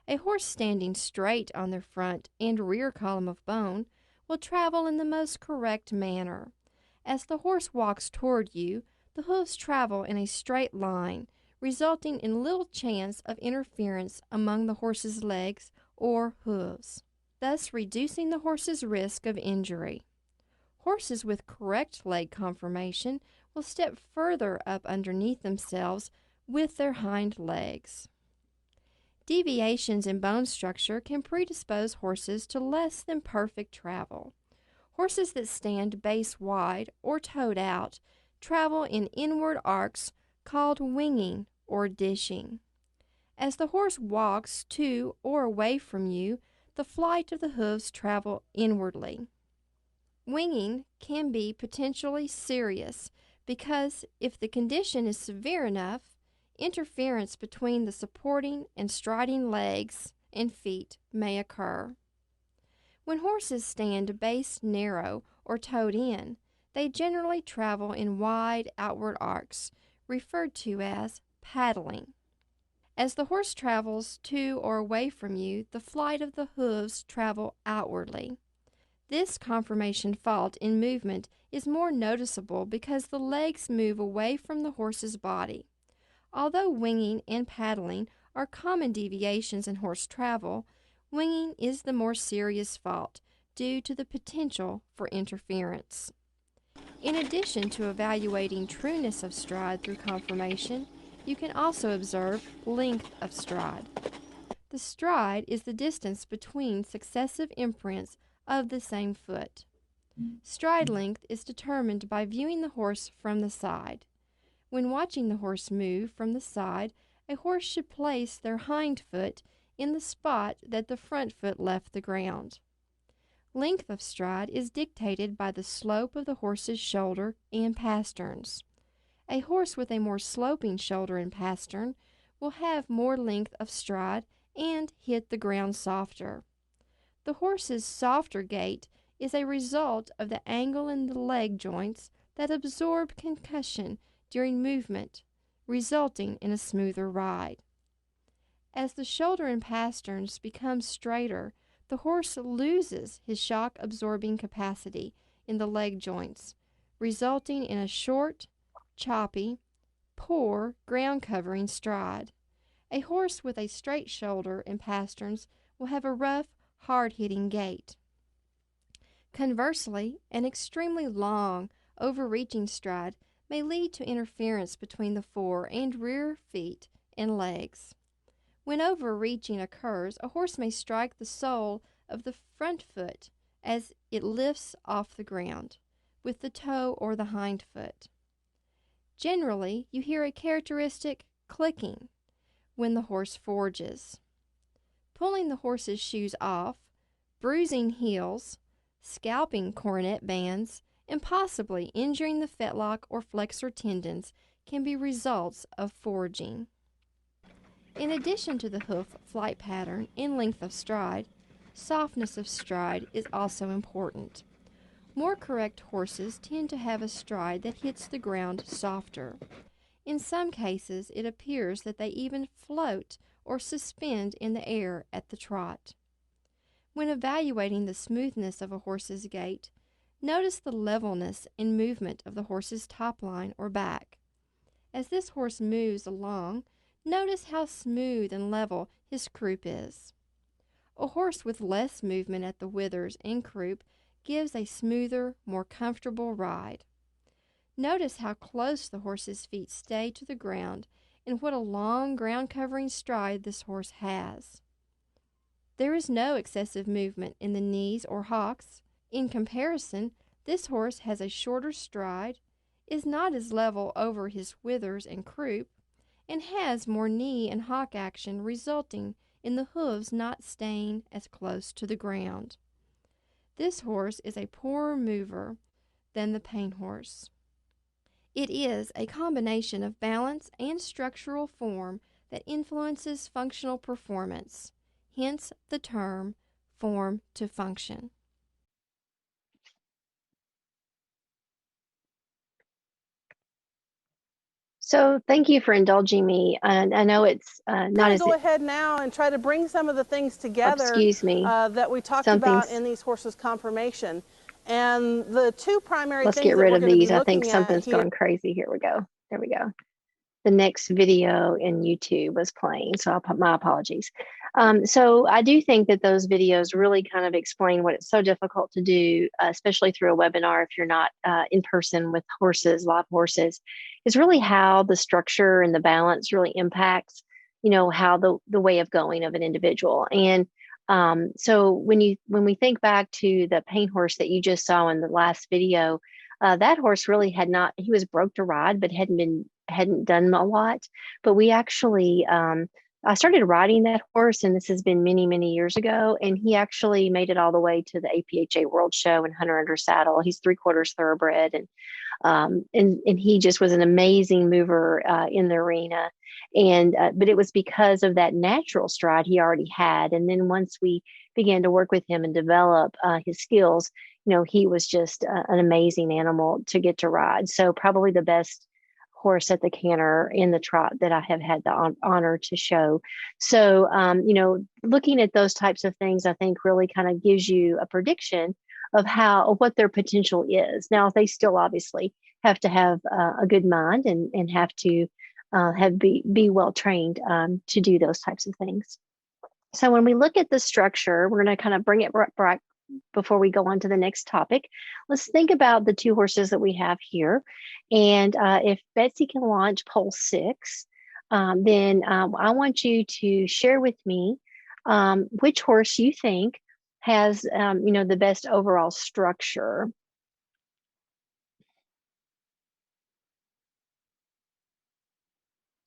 A horse standing straight on their front and rear column of bone will travel in the most correct manner. As the horse walks toward you, the hooves travel in a straight line, resulting in little chance of interference among the horse's legs or hooves, thus reducing the horse's risk of injury. Horses with correct leg conformation will step further up underneath themselves with their hind legs. Deviations in bone structure can predispose horses to less than perfect travel. Horses that stand base wide or toed out travel in inward arcs called winging or dishing. As the horse walks to or away from you, the flight of the hooves travel inwardly. Winging can be potentially serious because if the condition is severe enough, interference between the supporting and striding legs and feet may occur. When horses stand base narrow or toed in, they generally travel in wide outward arcs, referred to as paddling. As the horse travels to or away from you, the flight of the hooves travel outwardly. This conformation fault in movement is more noticeable because the legs move away from the horse's body. Although winging and paddling are common deviations in horse travel, winging is the more serious fault due to the potential for interference. In addition to evaluating trueness of stride through conformation, you can also observe length of stride. The stride is the distance between successive imprints of the same foot. Stride length is determined by viewing the horse from the side. When watching the horse move from the side, a horse should place their hind foot in the spot that the front foot left the ground. Length of stride is dictated by the slope of the horse's shoulder and pasterns. A horse with a more sloping shoulder and pastern will have more length of stride and hit the ground softer. The horse's softer gait is a result of the angle in the leg joints that absorb concussion during movement, resulting in a smoother ride. As the shoulder and pasterns become straighter, the horse loses his shock-absorbing capacity in the leg joints, resulting in a short, choppy, poor ground-covering stride. A horse with a straight shoulder and pasterns will have a rough, hard-hitting gait. Conversely, an extremely long, overreaching stride may lead to interference between the fore and rear feet and legs. When overreaching occurs, a horse may strike the sole of the front foot as it lifts off the ground with the toe or the hind foot. Generally, you hear a characteristic clicking when the horse forges. Pulling the horse's shoes off, bruising heels, scalping coronet bands, and possibly injuring the fetlock or flexor tendons can be results of forging. In addition to the hoof flight pattern and length of stride, softness of stride is also important. More correct horses tend to have a stride that hits the ground softer. In some cases, it appears that they even float or suspend in the air at the trot. When evaluating the smoothness of a horse's gait, notice the levelness and movement of the horse's top line or back. As this horse moves along, notice how smooth and level his croup is. A horse with less movement at the withers and croup gives a smoother, more comfortable ride. Notice how close the horse's feet stay to the ground and what a long ground-covering stride this horse has. There is no excessive movement in the knees or hocks, In comparison, this horse has a shorter stride, is not as level over his withers and croup, and has more knee and hock action, resulting in the hooves not staying as close to the ground. This horse is a poorer mover than the paint horse. It is a combination of balance and structural form that influences functional performance, hence the term form to function. So thank you for indulging me. And I know it's not as, Go ahead now and try to bring some of the things together excuse me, that we talked about in these horses' conformation. And the two primary let's things get that rid we're of going to be these. I think looking at something's here. gone crazy. Here we go. There we go. The next video in YouTube was playing, so I'll put my apologies. So I do think that those videos really kind of explain what it's so difficult to do, especially through a webinar if you're not in person with horses, live horses, is really how the structure and the balance really impacts, you know, how the way of going of an individual. And so when we think back to the paint horse that you just saw in the last video, that horse really had not, he was broke to ride, but hadn't done a lot. But we actually, I started riding that horse, and this has been many, many years ago. And he actually made it all the way to the APHA World Show in Hunter Under Saddle. He's 3/4 thoroughbred, and he just was an amazing mover in the arena. And but it was because of that natural stride he already had. And then once we began to work with him and develop his skills, you know, he was just an amazing animal to get to ride. So probably the best horse at the canter in the trot that I have had the honor to show. So, you know, looking at those types of things, I think really kind of gives you a prediction of what their potential is. Now, they still obviously have to have a good mind and have to be well trained to do those types of things. So when we look at the structure, we're going to kind of bring it back before we go on to the next topic. Let's think about the two horses that we have here. And if Betsy can launch poll 6, then I want you to share with me which horse you think has, you know, the best overall structure.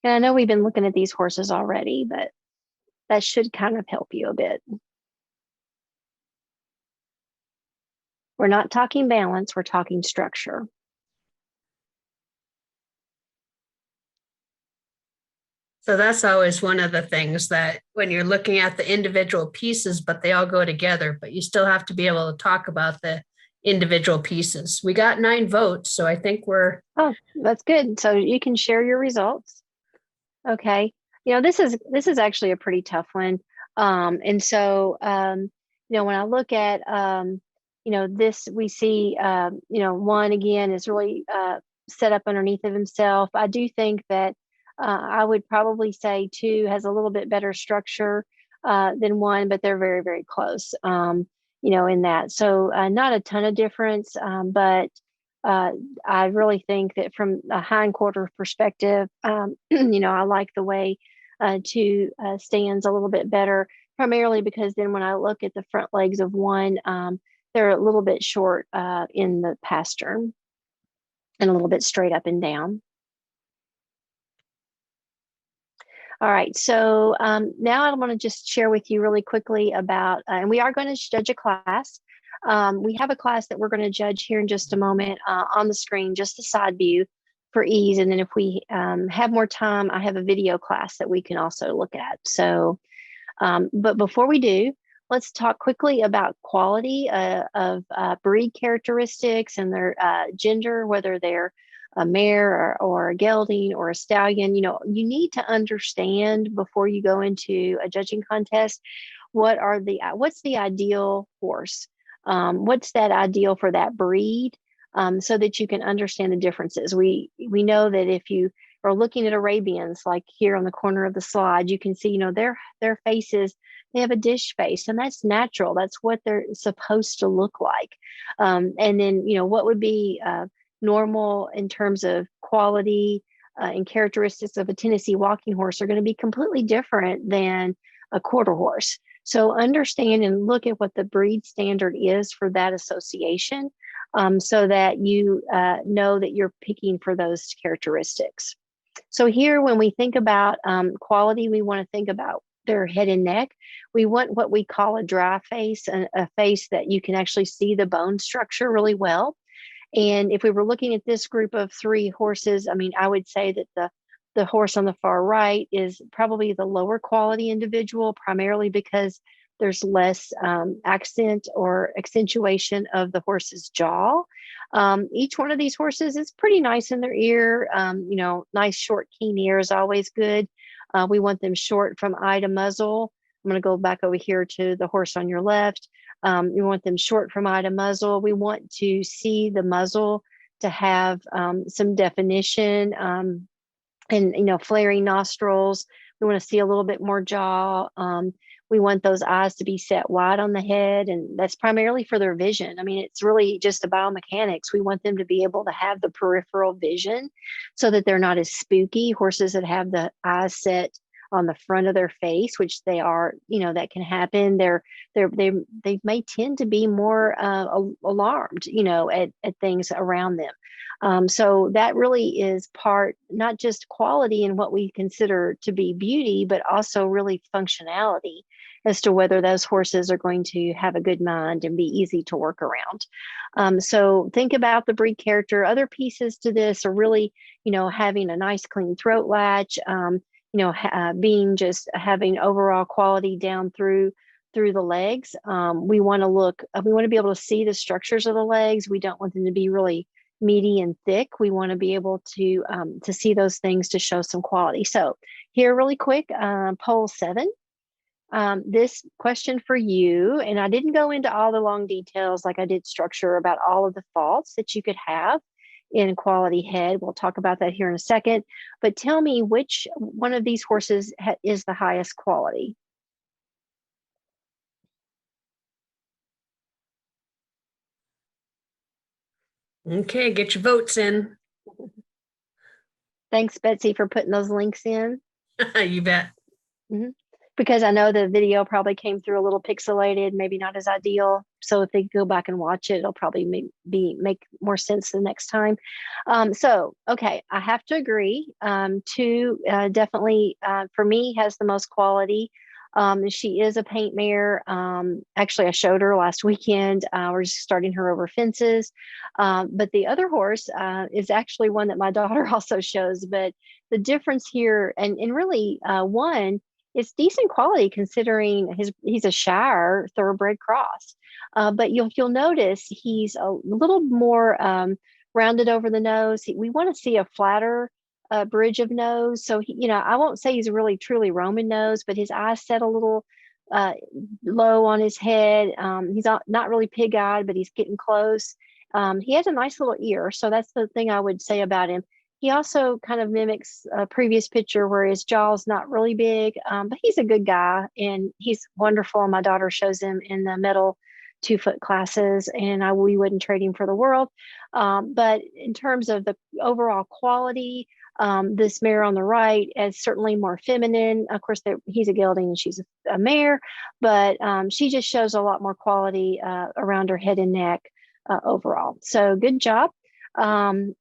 And I know we've been looking at these horses already, but that should kind of help you a bit. We're not talking balance, we're talking structure. So that's always one of the things that when you're looking at the individual pieces, but they all go together, but you still have to be able to talk about the individual pieces. We got 9 votes, so I think we're... Oh, that's good. So you can share your results. Okay. You know, this is actually a pretty tough one. And so, you know, when I look at, you know, this, we see, you know, 1 again is really set up underneath of himself. I do think that I would probably say 2 has a little bit better structure than 1, but they're very, very close, you know, in that. So not a ton of difference, but I really think that from a hindquarter perspective, you know, I like the way 2 stands a little bit better, primarily because then when I look at the front legs of 1, they're a little bit short in the pastern and a little bit straight up and down. All right, so now I want to just share with you really quickly about, and we are going to judge a class. We have a class that we're going to judge here in just a moment on the screen, just a side view for ease. And then if we have more time, I have a video class that we can also look at. So, but before we do, let's talk quickly about quality of breed characteristics and their gender, whether they're a mare or a gelding or a stallion. You know, you need to understand before you go into a judging contest, what's the ideal horse? What's that ideal for that breed? So that you can understand the differences. We know that if you are looking at Arabians, like here on the corner of the slide, you can see, you know, their faces, they have a dish face, and that's natural. That's what they're supposed to look like. And then, you know, what would be normal in terms of quality and characteristics of a Tennessee walking horse are going to be completely different than a quarter horse. So understand and look at what the breed standard is for that association, so that you know that you're picking for those characteristics. So here, when we think about quality, we want to think about their head and neck. We want what we call a dry face, a face that you can actually see the bone structure really well. And if we were looking at this group of 3 horses, I mean, I would say that the horse on the far right is probably the lower quality individual, primarily because there's less accent or accentuation of the horse's jaw. Each one of these horses is pretty nice in their ear. You know, nice short keen ear is always good. We want them short from eye to muzzle. I'm going to go back over here to the horse on your left. We want them short from eye to muzzle. We want to see the muzzle to have some definition, and, you know, flaring nostrils. We want to see a little bit more jaw. We want those eyes to be set wide on the head, and that's primarily for their vision. I mean, it's really just a biomechanics. We want them to be able to have the peripheral vision so that they're not as spooky. Horses that have the eyes set on the front of their face, which they are, you know, that can happen. They may tend to be more alarmed, you know, at things around them. So that really is part, not just quality in what we consider to be beauty, but also really functionality as to whether those horses are going to have a good mind and be easy to work around. So think about the breed character. Other pieces to this are really, you know, having a nice clean throat latch, you know, being just having overall quality down through the legs. We want to be able to see the structures of the legs. We don't want them to be really meaty and thick. We want to be able to see those things to show some quality. So here, really quick, poll 7. This question for you, and I didn't go into all the long details like I did structure about all of the faults that you could have in quality head. We'll talk about that here in a second. But tell me, which one of these horses is the highest quality? Okay, get your votes in. Thanks, Betsy, for putting those links in. You bet. Because I know the video probably came through a little pixelated, maybe not as ideal. So if they go back and watch it, it'll probably make more sense the next time. So, okay, I have to agree. 2 definitely, for me, has the most quality. She is a paint mare. Actually, I showed her last weekend. We're just starting her over fences. But the other horse is actually one that my daughter also shows. But the difference here, and really one, it's decent quality considering he's a Shire thoroughbred cross. But you'll notice he's a little more rounded over the nose. We want to see a flatter bridge of nose. So you know, I won't say he's a really truly Roman nose, but his eyes set a little low on his head. He's not really pig-eyed, but he's getting close. He has a nice little ear, so that's the thing I would say about him. He also kind of mimics a previous picture where his jaw's not really big, but he's a good guy and he's wonderful. My daughter shows him in the middle 2-foot classes, and we wouldn't trade him for the world. But in terms of the overall quality, this mare on the right is certainly more feminine. Of course, he's a gelding and she's a mare, but she just shows a lot more quality around her head and neck overall. So good job. And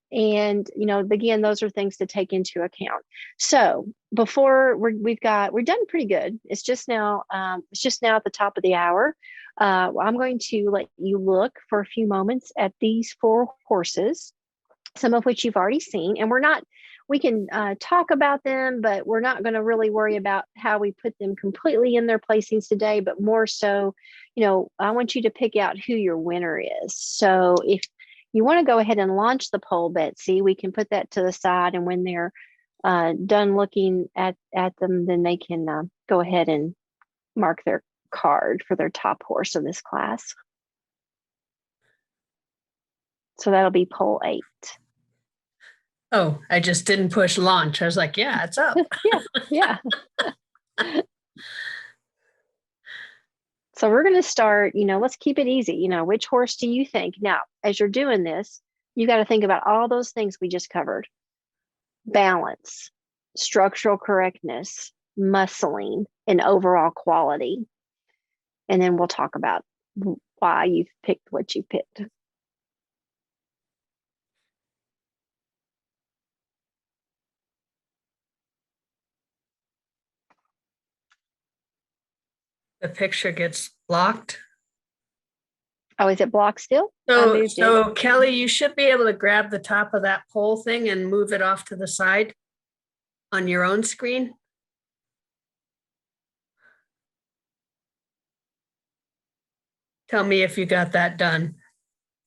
you know, again, those are things to take into account. So before we're done pretty good. It's just now at the top of the hour. I'm going to let you look for a few moments at these 4 horses, some of which you've already seen, and we can talk about them, but we're not going to really worry about how we put them completely in their placings today, but more so, you know, I want you to pick out who your winner is. So if you want to go ahead and launch the poll, Betsy, we can put that to the side, and when they're done looking at them, then they can go ahead and mark their card for their top horse of this class. So that'll be poll 8. Oh, I just didn't push launch. I was like, yeah, it's up. Yeah. So we're going to start, you know, let's keep it easy. You know, which horse do you think? Now, as you're doing this, you got to think about all those things we just covered: balance, structural correctness, muscling, and overall quality. and then we'll talk about why you've picked what you picked. The picture gets blocked. Oh, is it blocked still? So Kelly, you should be able to grab the top of that poll thing and move it off to the side on your own screen. Tell me if you got that done.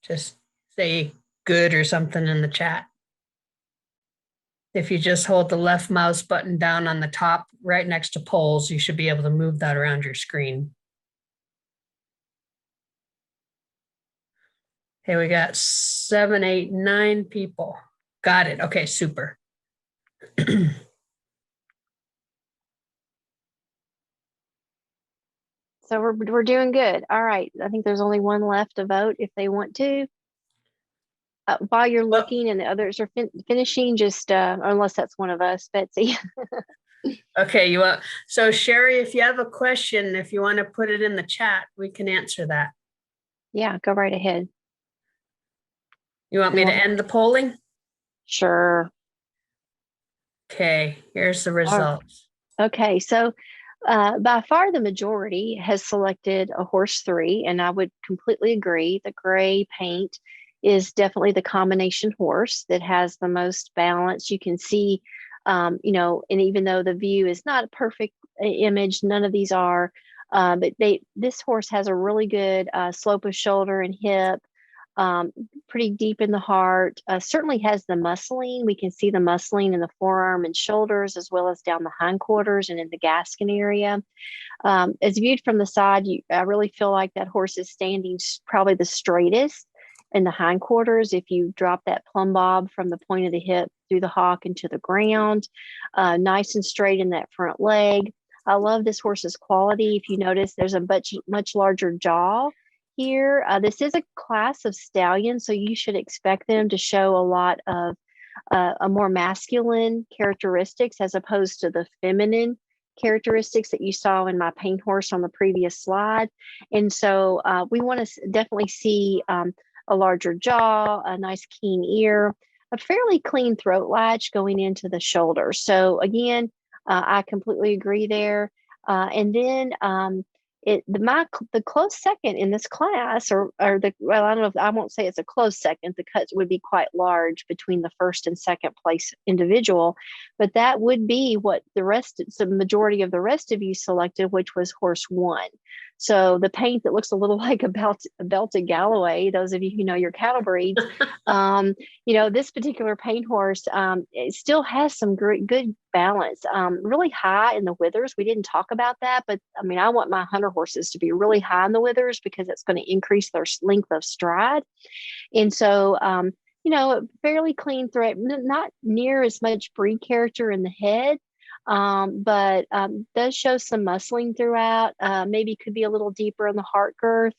Just say good or something in the chat. If you just hold the left mouse button down on the top right next to polls, you should be able to move that around your screen. Okay, we got 7, 8, 9 people. Got it. Okay, super. So we're doing good. All right. I think there's only one left to vote if they want to. While you're looking and the others are finishing, just unless that's one of us, Betsy. Okay, so Sherry, if you have a question, if you want to put it in the chat, we can answer that. Yeah, go right ahead. You want me to end the polling? Sure. Okay, here's the results. Okay, so by far the majority has selected a horse 3, and I would completely agree. The gray paint is definitely the combination horse that has the most balance. You can see, and even though the view is not a perfect image, none of these are, but this horse has a really good slope of shoulder and hip, pretty deep in the heart, certainly has the muscling. We can see the muscling in the forearm and shoulders, as well as down the hindquarters and in the gaskin area. As viewed from the side, I really feel like that horse is standing probably the straightest in the hindquarters. If you drop that plumb bob from the point of the hip through the hock into the ground, nice and straight in that front leg. I love this horse's quality. If you notice, there's a much larger jaw here. This is a class of stallions, so you should expect them to show a lot of a more masculine characteristics as opposed to the feminine characteristics that you saw in my paint horse on the previous slide. And so we want to definitely see a larger jaw, a nice keen ear, a fairly clean throat latch going into the shoulder. So again, I completely agree there. And then the close second in this class, I don't know if I won't say it's a close second. The cuts would be quite large between the first and second place individual, but that would be what the majority of the rest of you selected, which was horse 1. So the paint that looks a little like a belted Galloway, those of you who know your cattle breeds, this particular paint horse, it still has some good balance, really high in the withers. We didn't talk about that, but I mean, I want my hunter horses to be really high in the withers because it's going to increase their length of stride. And so, fairly clean thread, not near as breed breed character in the head, but does show some muscling throughout, maybe could be a little deeper in the heart girth.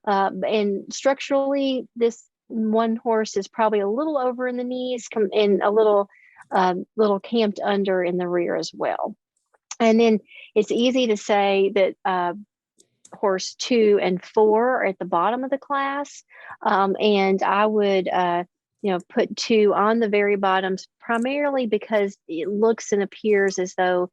And structurally, this one horse is probably a little over in the knees and a little camped under in the rear as well. And then it's easy to say that horse 2 and 4 are at the bottom of the class. And I would, put 2 on the very bottoms, primarily because it looks and appears as though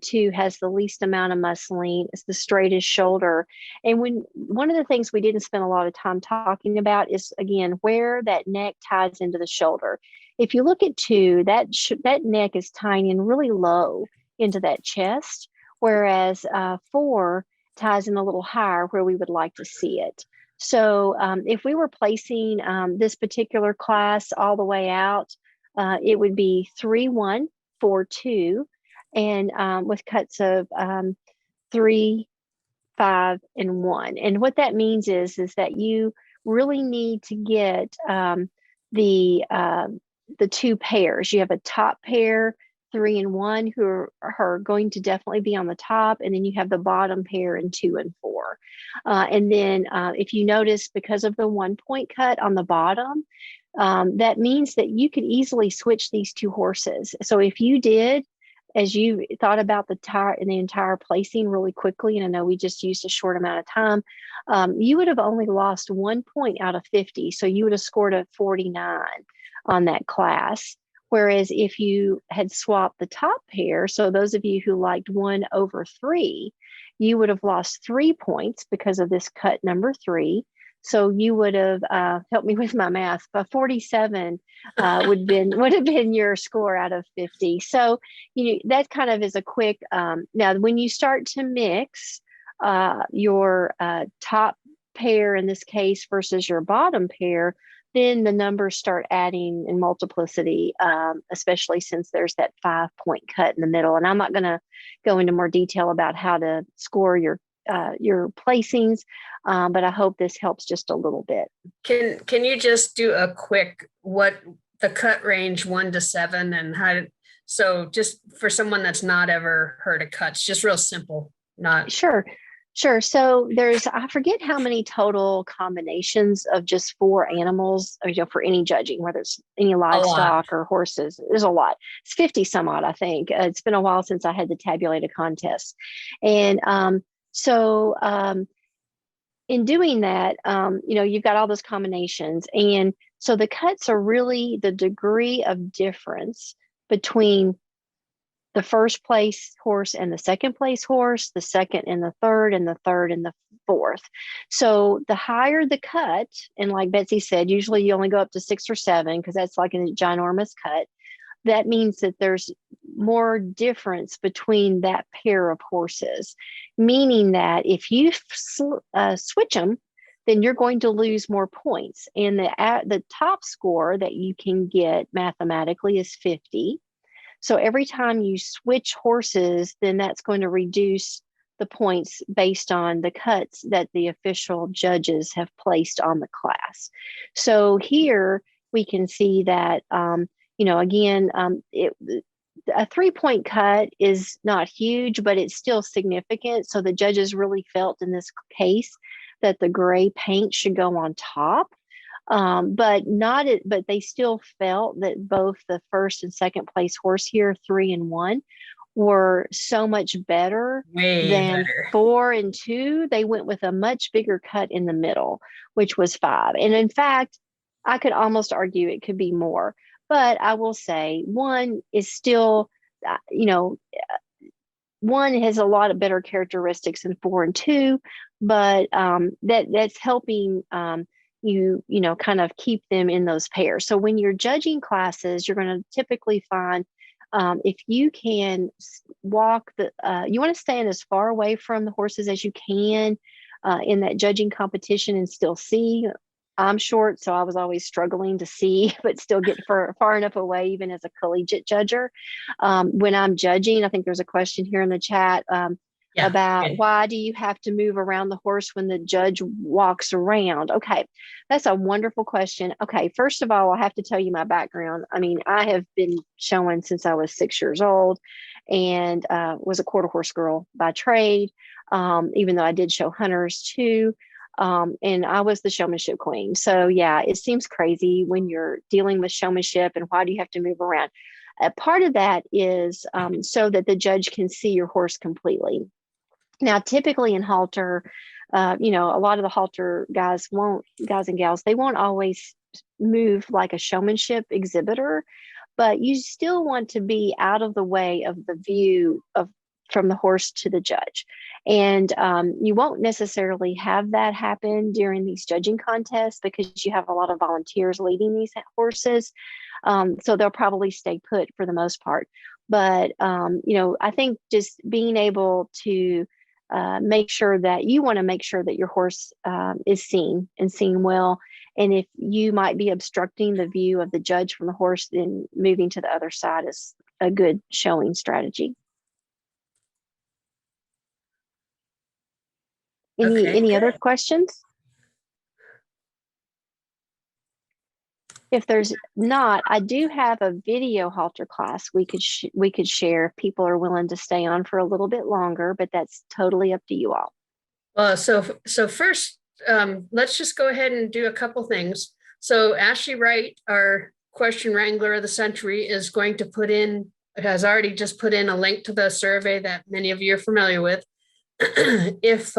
2 has the least amount of muscling. It's the straightest shoulder. And one of the things we didn't spend a lot of time talking about is, again, where that neck ties into the shoulder. If you look at 2, that neck is tying in really low into that chest, whereas 4 ties in a little higher where we would like to see it. So if we were placing this particular class all the way out, it would be 3, 1, 4, 2, and with cuts of 3, 5, and 1. And what that means is that you really need to get the 2 pairs. You have a top pair, 3 and 1, who are going to definitely be on the top, and then you have the bottom pair in 2 and 4. And then if you notice, because of the 1 point cut on the bottom, that means that you could easily switch these 2 horses. So if you did as you thought about the tire and the entire placing really quickly, and I know we just used a short amount of time, you would have only lost 1 point out of 50. So you would have scored a 49 on that class. Whereas if you had swapped the top pair, so those of you who liked 1/3, you would have lost 3 points because of this cut number 3. So you would have helped me with my math, but 47 would have been your score out of 50. So that kind of is a quick. Now, when you start to mix your top pair in this case versus your bottom pair, then the numbers start adding in multiplicity, especially since there's that 5-point cut in the middle. And I'm not going to go into more detail about how to score your placings, but I hope this helps just a little bit. Can you just do a quick what the cut range 1 to 7 and how? So just for someone that's not ever heard of cuts, just real simple. Not sure. So I forget how many total combinations of just 4 animals, for any judging, whether it's any livestock or horses. There's a lot. It's 50 some odd, I think. It's been a while since I had to tabulate a contest. And so in doing that, you've got all those combinations. And so the cuts are really the degree of difference between the first place horse and the second place horse, the second and the third, and the third and the fourth. So the higher the cut, and like Betsy said, usually you only go up to 6 or 7 because that's like a ginormous cut. That means that there's more difference between that pair of horses, meaning that if you switch them, then you're going to lose more points. And the top score that you can get mathematically is 50. So every time you switch horses, then that's going to reduce the points based on the cuts that the official judges have placed on the class. So here we can see that, again, a 3-point cut is not huge, but it's still significant. So the judges really felt in this case that the gray paint should go on top. But they still felt that both the first and second place horse here, 3 and 1, were so much better than 4 and 2. They went with a much bigger cut in the middle, which was 5. And in fact, I could almost argue it could be more. But I will say 1 is still, 1 has a lot of better characteristics than 4 and 2, but that's helping kind of keep them in those pairs. So when you're judging classes, you're going to typically find if you can walk you want to stand as far away from the horses as you can in that judging competition and still see. I'm short, so I was always struggling to see, but still get far enough away, even as a collegiate judger. When I'm judging, I think there's a question here in the chat about why do you have to move around the horse when the judge walks around? Okay, that's a wonderful question. Okay, first of all, I have to tell you my background. I mean, I have been showing since I was 6 years old and was a quarter horse girl by trade, even though I did show hunters too. And I was the showmanship queen. So yeah, it seems crazy when you're dealing with showmanship and why do you have to move around? Part of that is so that the judge can see your horse completely. Now, typically in halter, a lot of the halter guys and gals, they won't always move like a showmanship exhibitor, but you still want to be out of the way of the view from the horse to the judge. And you won't necessarily have that happen during these judging contests because you have a lot of volunteers leading these horses. So they'll probably stay put for the most part. But, I think just being able to make sure that you want to make sure that your horse is seen and seen well. And if you might be obstructing the view of the judge from the horse, then moving to the other side is a good showing strategy. Any other questions? If there's not, I do have a video halter class we could share if people are willing to stay on for a little bit longer, but that's totally up to you all. Well, so first, let's just go ahead and do a couple things. So Ashley Wright, our question wrangler of the century, is going to put in has already just put in a link to the survey that many of you are familiar with. If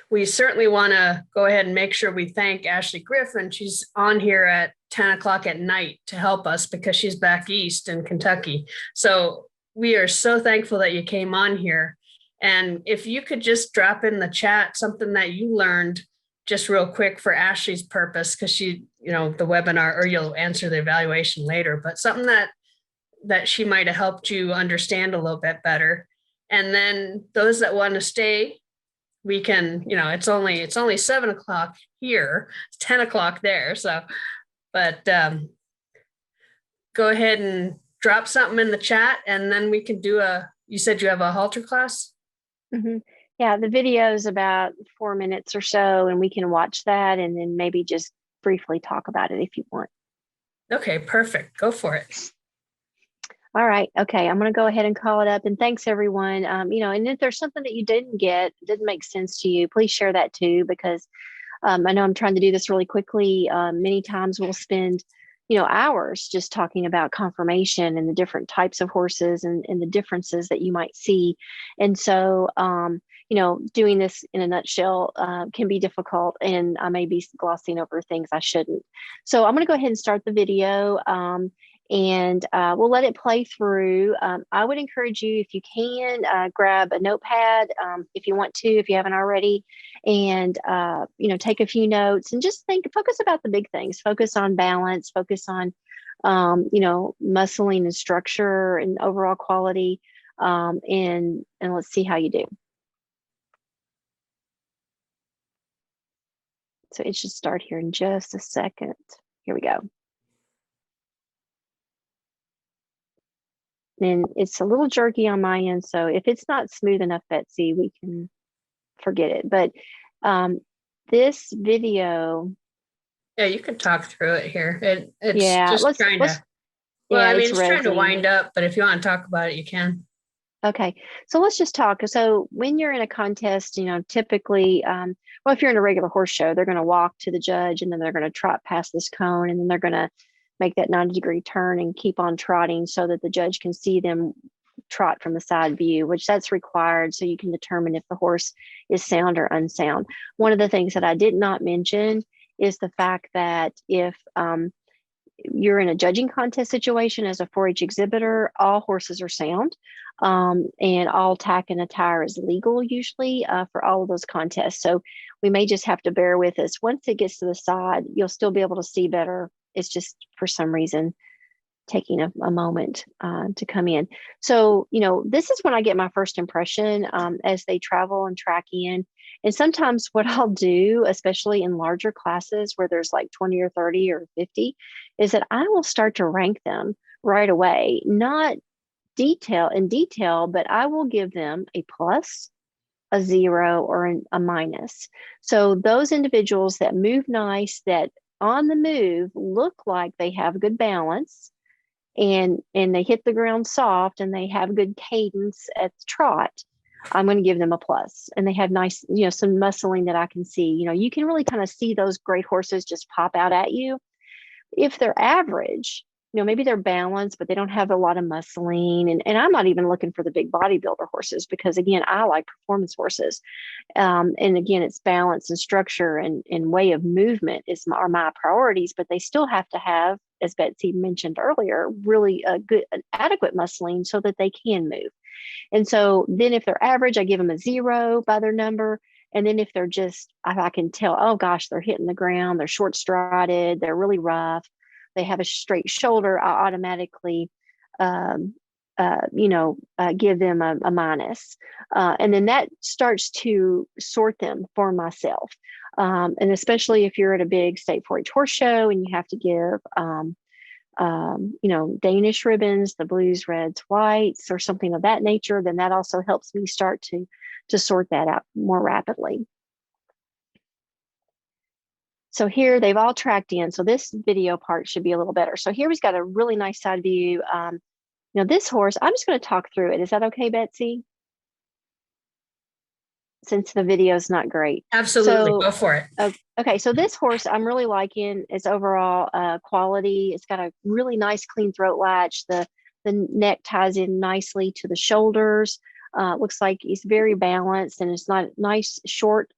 we certainly want to go ahead and make sure we thank Ashley Griffin. She's on here at 10 o'clock at night to help us because she's back east in Kentucky. So we are so thankful that you came on here. And if you could just drop in the chat something that you learned just real quick for Ashley's purpose, because she, the webinar, or you'll answer the evaluation later, but something that she might have helped you understand a little bit better. And then those that want to stay, we can, it's only 7 o'clock here, it's 10 o'clock there. So, but go ahead and drop something in the chat, and then we can do you said you have a halter class? Mm-hmm. Yeah, the video is about 4 minutes or so, and we can watch that and then maybe just briefly talk about it if you want. Okay, perfect. Go for it. All right. Okay. I'm going to go ahead and call it up, and thanks everyone. And if there's something that you didn't make sense to you, please share that too, because I know I'm trying to do this really quickly. Many times we'll spend, hours just talking about conformation and the different types of horses and the differences that you might see. And so, doing this in a nutshell can be difficult, and I may be glossing over things I shouldn't. So I'm going to go ahead and start the video. And we'll let it play through. I would encourage you, if you can, grab a notepad if you want to, if you haven't already, and take a few notes and just focus about the big things. Focus on balance, focus on muscling and structure and overall quality, and let's see how you do. So it should start here in just a second. Here we go. And it's a little jerky on my end, so if it's not smooth enough, Betsy, we can forget it. But this video, yeah, you can talk through it here. It's yeah, just trying to. Well, I mean, it's trying to wind up, but if you want to talk about it, you can. Okay, so let's just talk. So when you're in a contest, typically, well, if you're in a regular horse show, they're going to walk to the judge, and then they're going to trot past this cone, and then they're going to make that 90-degree turn and keep on trotting so that the judge can see them trot from the side view, which that's required so you can determine if the horse is sound or unsound. One of the things that I did not mention is the fact that if you're in a judging contest situation as a 4-H exhibitor, all horses are sound, and all tack and attire is legal usually for all of those contests. So we may just have to bear with us. Once it gets to the side, you'll still be able to see better. It's just for some reason taking a moment to come in. So, this is when I get my first impression as they travel and track in. And sometimes what I'll do, especially in larger classes where there's like 20 or 30 or 50, is that I will start to rank them right away, not in detail, but I will give them a plus, a 0, or a minus. So those individuals that move nice, that on the move look like they have good balance, and they hit the ground soft, and they have good cadence at the trot, I'm going to give them a plus. And they have nice, some muscling that I can see. You can really kind of see those great horses just pop out at you. If they're average, maybe they're balanced, but they don't have a lot of muscling. And I'm not even looking for the big bodybuilder horses, because again, I like performance horses. And again, it's balance and structure and way of movement are my priorities, but they still have to have, as Betsy mentioned earlier, really adequate muscling so that they can move. And so then if they're average, I give them a 0 by their number. And then if they're just, I can tell, oh gosh, they're hitting the ground, they're short strided, they're really rough, they have a straight shoulder, I automatically, give them a minus. And then that starts to sort them for myself. And especially if you're at a big state 4-H horse show and you have to give, Danish ribbons, the blues, reds, whites, or something of that nature, then that also helps me start to sort that out more rapidly. So here they've all tracked in. So this video part should be a little better. So here we've got a really nice side view. This horse, I'm just going to talk through it. Is that okay, Betsy? Since the video is not great. Absolutely, go for it. Okay, so this horse I'm really liking its overall quality. It's got a really nice clean throat latch. The The neck ties in nicely to the shoulders. Looks like he's very balanced, and it's not nice, short,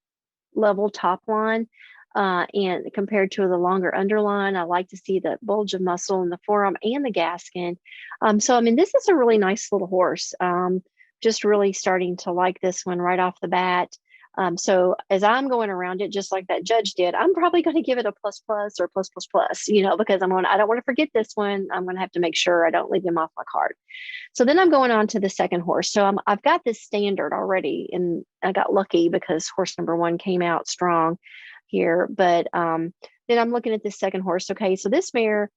level top line. And compared to the longer underline, I like to see the bulge of muscle in the forearm and the gaskin. So, I mean, this is a really nice little horse. Just really starting to like this one right off the bat. So as I'm going around it, just like that judge did, I'm probably going to give it a plus plus or plus plus plus, you know, because I don't want to forget this one. I'm going to have to make sure I don't leave them off my card. So then I'm going on to the second horse. So I've got this standard already, and I got lucky because horse number 1 came out strong here. But then I'm looking at this second horse. Okay, so this mare,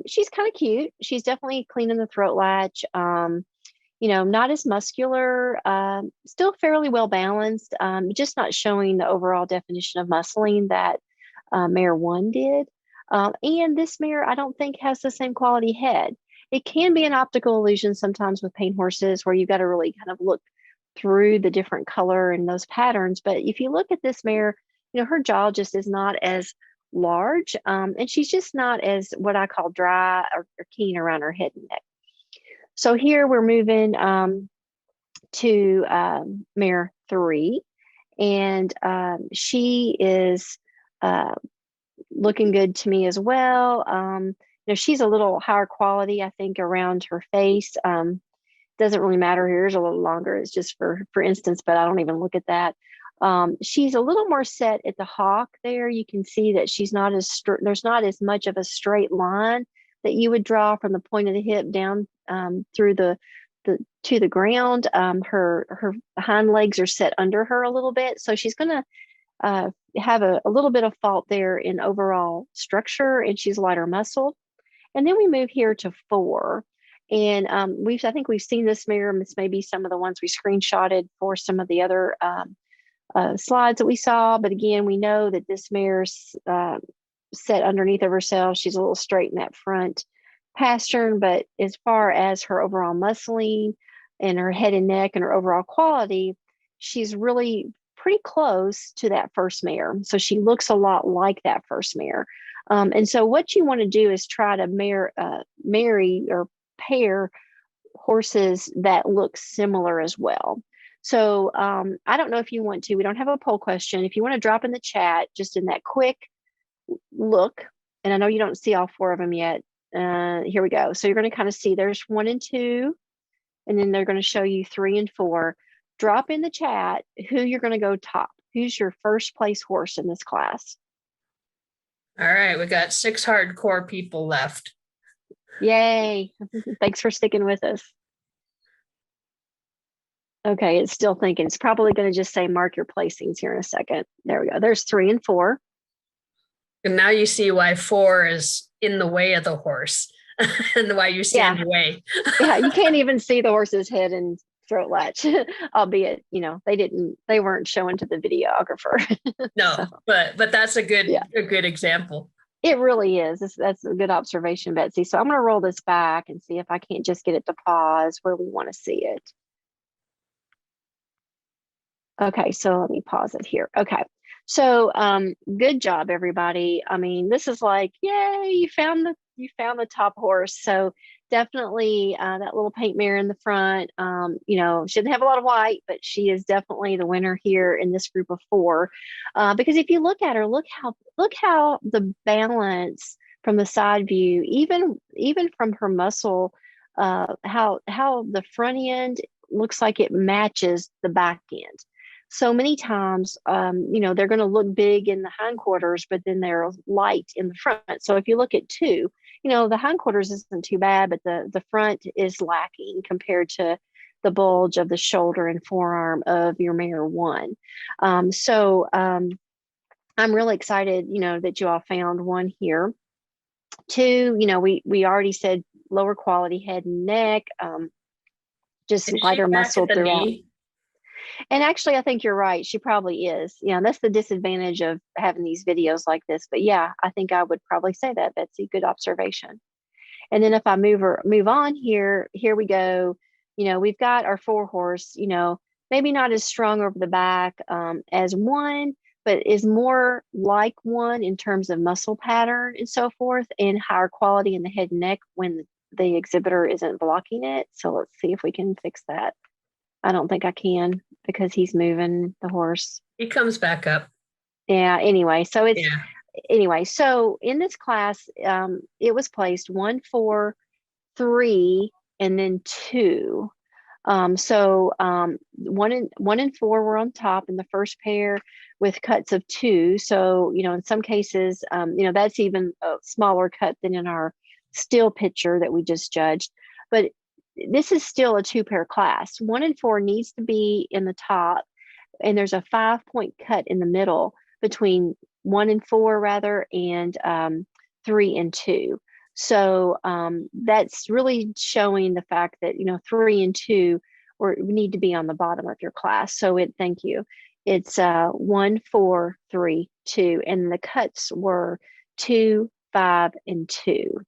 she's kind of cute. She's definitely cleaning the throat latch. You know, not as muscular, still fairly well balanced, just not showing the overall definition of muscling that mare 1 did. And this mare, I don't think, has the same quality head. It can be an optical illusion sometimes with paint horses, where you've got to really kind of look through the different color and those patterns. But if you look at this mare, you know, her jaw just is not as large, and she's just not as what I call dry or keen around her head and neck. So here we're moving to mare 3, and she is looking good to me as well. You know, she's a little higher quality, I think, around her face. Doesn't really matter. Here's a little longer. It's just for instance, but I don't even look at that. She's a little more set at the hock there. You can see that she's not as there's not as much of a straight line that you would draw from the point of the hip down through the to the ground. Her hind legs are set under her a little bit, so she's going to have a little bit of fault there in overall structure, and she's lighter muscled. And then we move here to 4, and I think we've seen this mare. This may be some of the ones we screenshotted for some of the other slides that we saw, but again, we know that this mare's set underneath of herself. She's a little straight in that front pastern, but as far as her overall muscling and her head and neck and her overall quality, she's really pretty close to that first mare. So she looks a lot like that first mare. And so what you want to do is try to marry or pair horses that look similar as well. So I don't know if you want to, we don't have a poll question. If you want to drop in the chat, just in that quick look, and I know you don't see all 4 of them yet. Here we go. So you're going to kind of see there's 1 and 2, and then they're going to show you 3 and 4. Drop in the chat who you're going to go top. Who's your first place horse in this class? All right, we got 6 hardcore people left. Yay. Thanks for sticking with us. Okay, it's still thinking. It's probably going to just say mark your placings here in a second. There we go. There's 3 and 4. And now you see why 4 is in the way of the horse and why you stand away. Yeah, you can't even see the horse's head and throat latch, albeit, you know, they weren't showing to the videographer. No, So, but that's a good example. it really is. That's a good observation, Betsy. So I'm going to roll this back and see if I can't just get it to pause where we want to see it. Okay, so let me pause it here. Okay. So good job, everybody. I mean, this is like, yay, you found the top horse. So definitely that little paint mare in the front, you know, she doesn't have a lot of white, but she is definitely the winner here in this group of 4. Because if you look at her, look how the balance from the side view, even from her muscle, how the front end looks like it matches the back end. So many times, you know, they're going to look big in the hindquarters, but then they're light in the front. So if you look at 2, you know, the hindquarters isn't too bad, but the front is lacking compared to the bulge of the shoulder and forearm of your mare 1. So I'm really excited, you know, that you all found 1 here. 2, you know, we already said lower quality head and neck, just lighter muscle throughout. Knee? And actually, I think you're right. She probably is. You know, that's the disadvantage of having these videos like this. But yeah, I think I would probably say that, Betsy. Good observation. And then if I move on here we go. You know, we've got our 4 horse, you know, maybe not as strong over the back as 1, but is more like 1 in terms of muscle pattern and so forth, and higher quality in the head and neck when the exhibitor isn't blocking it. So let's see if we can fix that. I don't think I can because he's moving the horse. He comes back up. Yeah, anyway, so it's Yeah. anyway, so in this class, it was placed 1, 4, 3, and then 2. 1 and 4 were on top in the first pair with cuts of 2. So, in some cases, that's even a smaller cut than in our still picture that we just judged. But this is still a 2-pair class. 1 and 4 needs to be in the top, and there's a 5-point cut in the middle between 1 and 4 rather, and 3 and 2. So that's really showing the fact that 3 and 2 need to be on the bottom of your class. So thank you. It's 1, 4, 3, 2, and the cuts were 2, 5, and 2.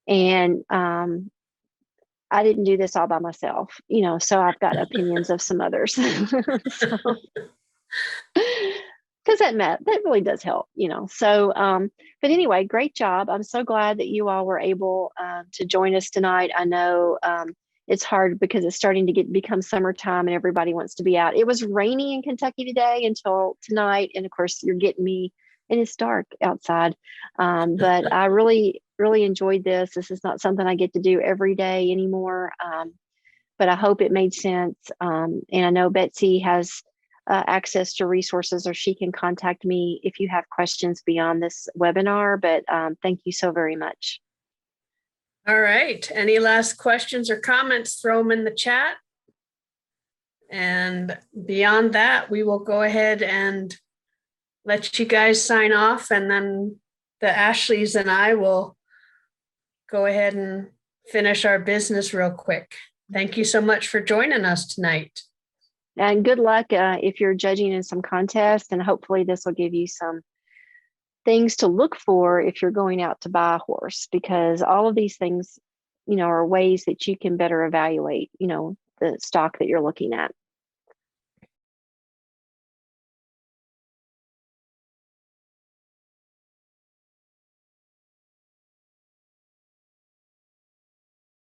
And I didn't do this all by myself, so I've got opinions of some others. Because that really does help, So, but anyway, great job. I'm so glad that you all were able to join us tonight. I know it's hard because it's starting to become summertime and everybody wants to be out. It was rainy in Kentucky today until tonight, and of course, you're getting me, and it's dark outside. But I really, really enjoyed this. This is not something I get to do every day anymore. But I hope it made sense. And I know Betsy has access to resources, or she can contact me if you have questions beyond this webinar. But thank you so very much. All right. Any last questions or comments? Throw them in the chat. And beyond that, we will go ahead and let you guys sign off, and then the Ashleys and I will go ahead and finish our business real quick. Thank you so much for joining us tonight. And good luck if you're judging in some contest, and hopefully this will give you some things to look for if you're going out to buy a horse, because all of these things, are ways that you can better evaluate, the stock that you're looking at.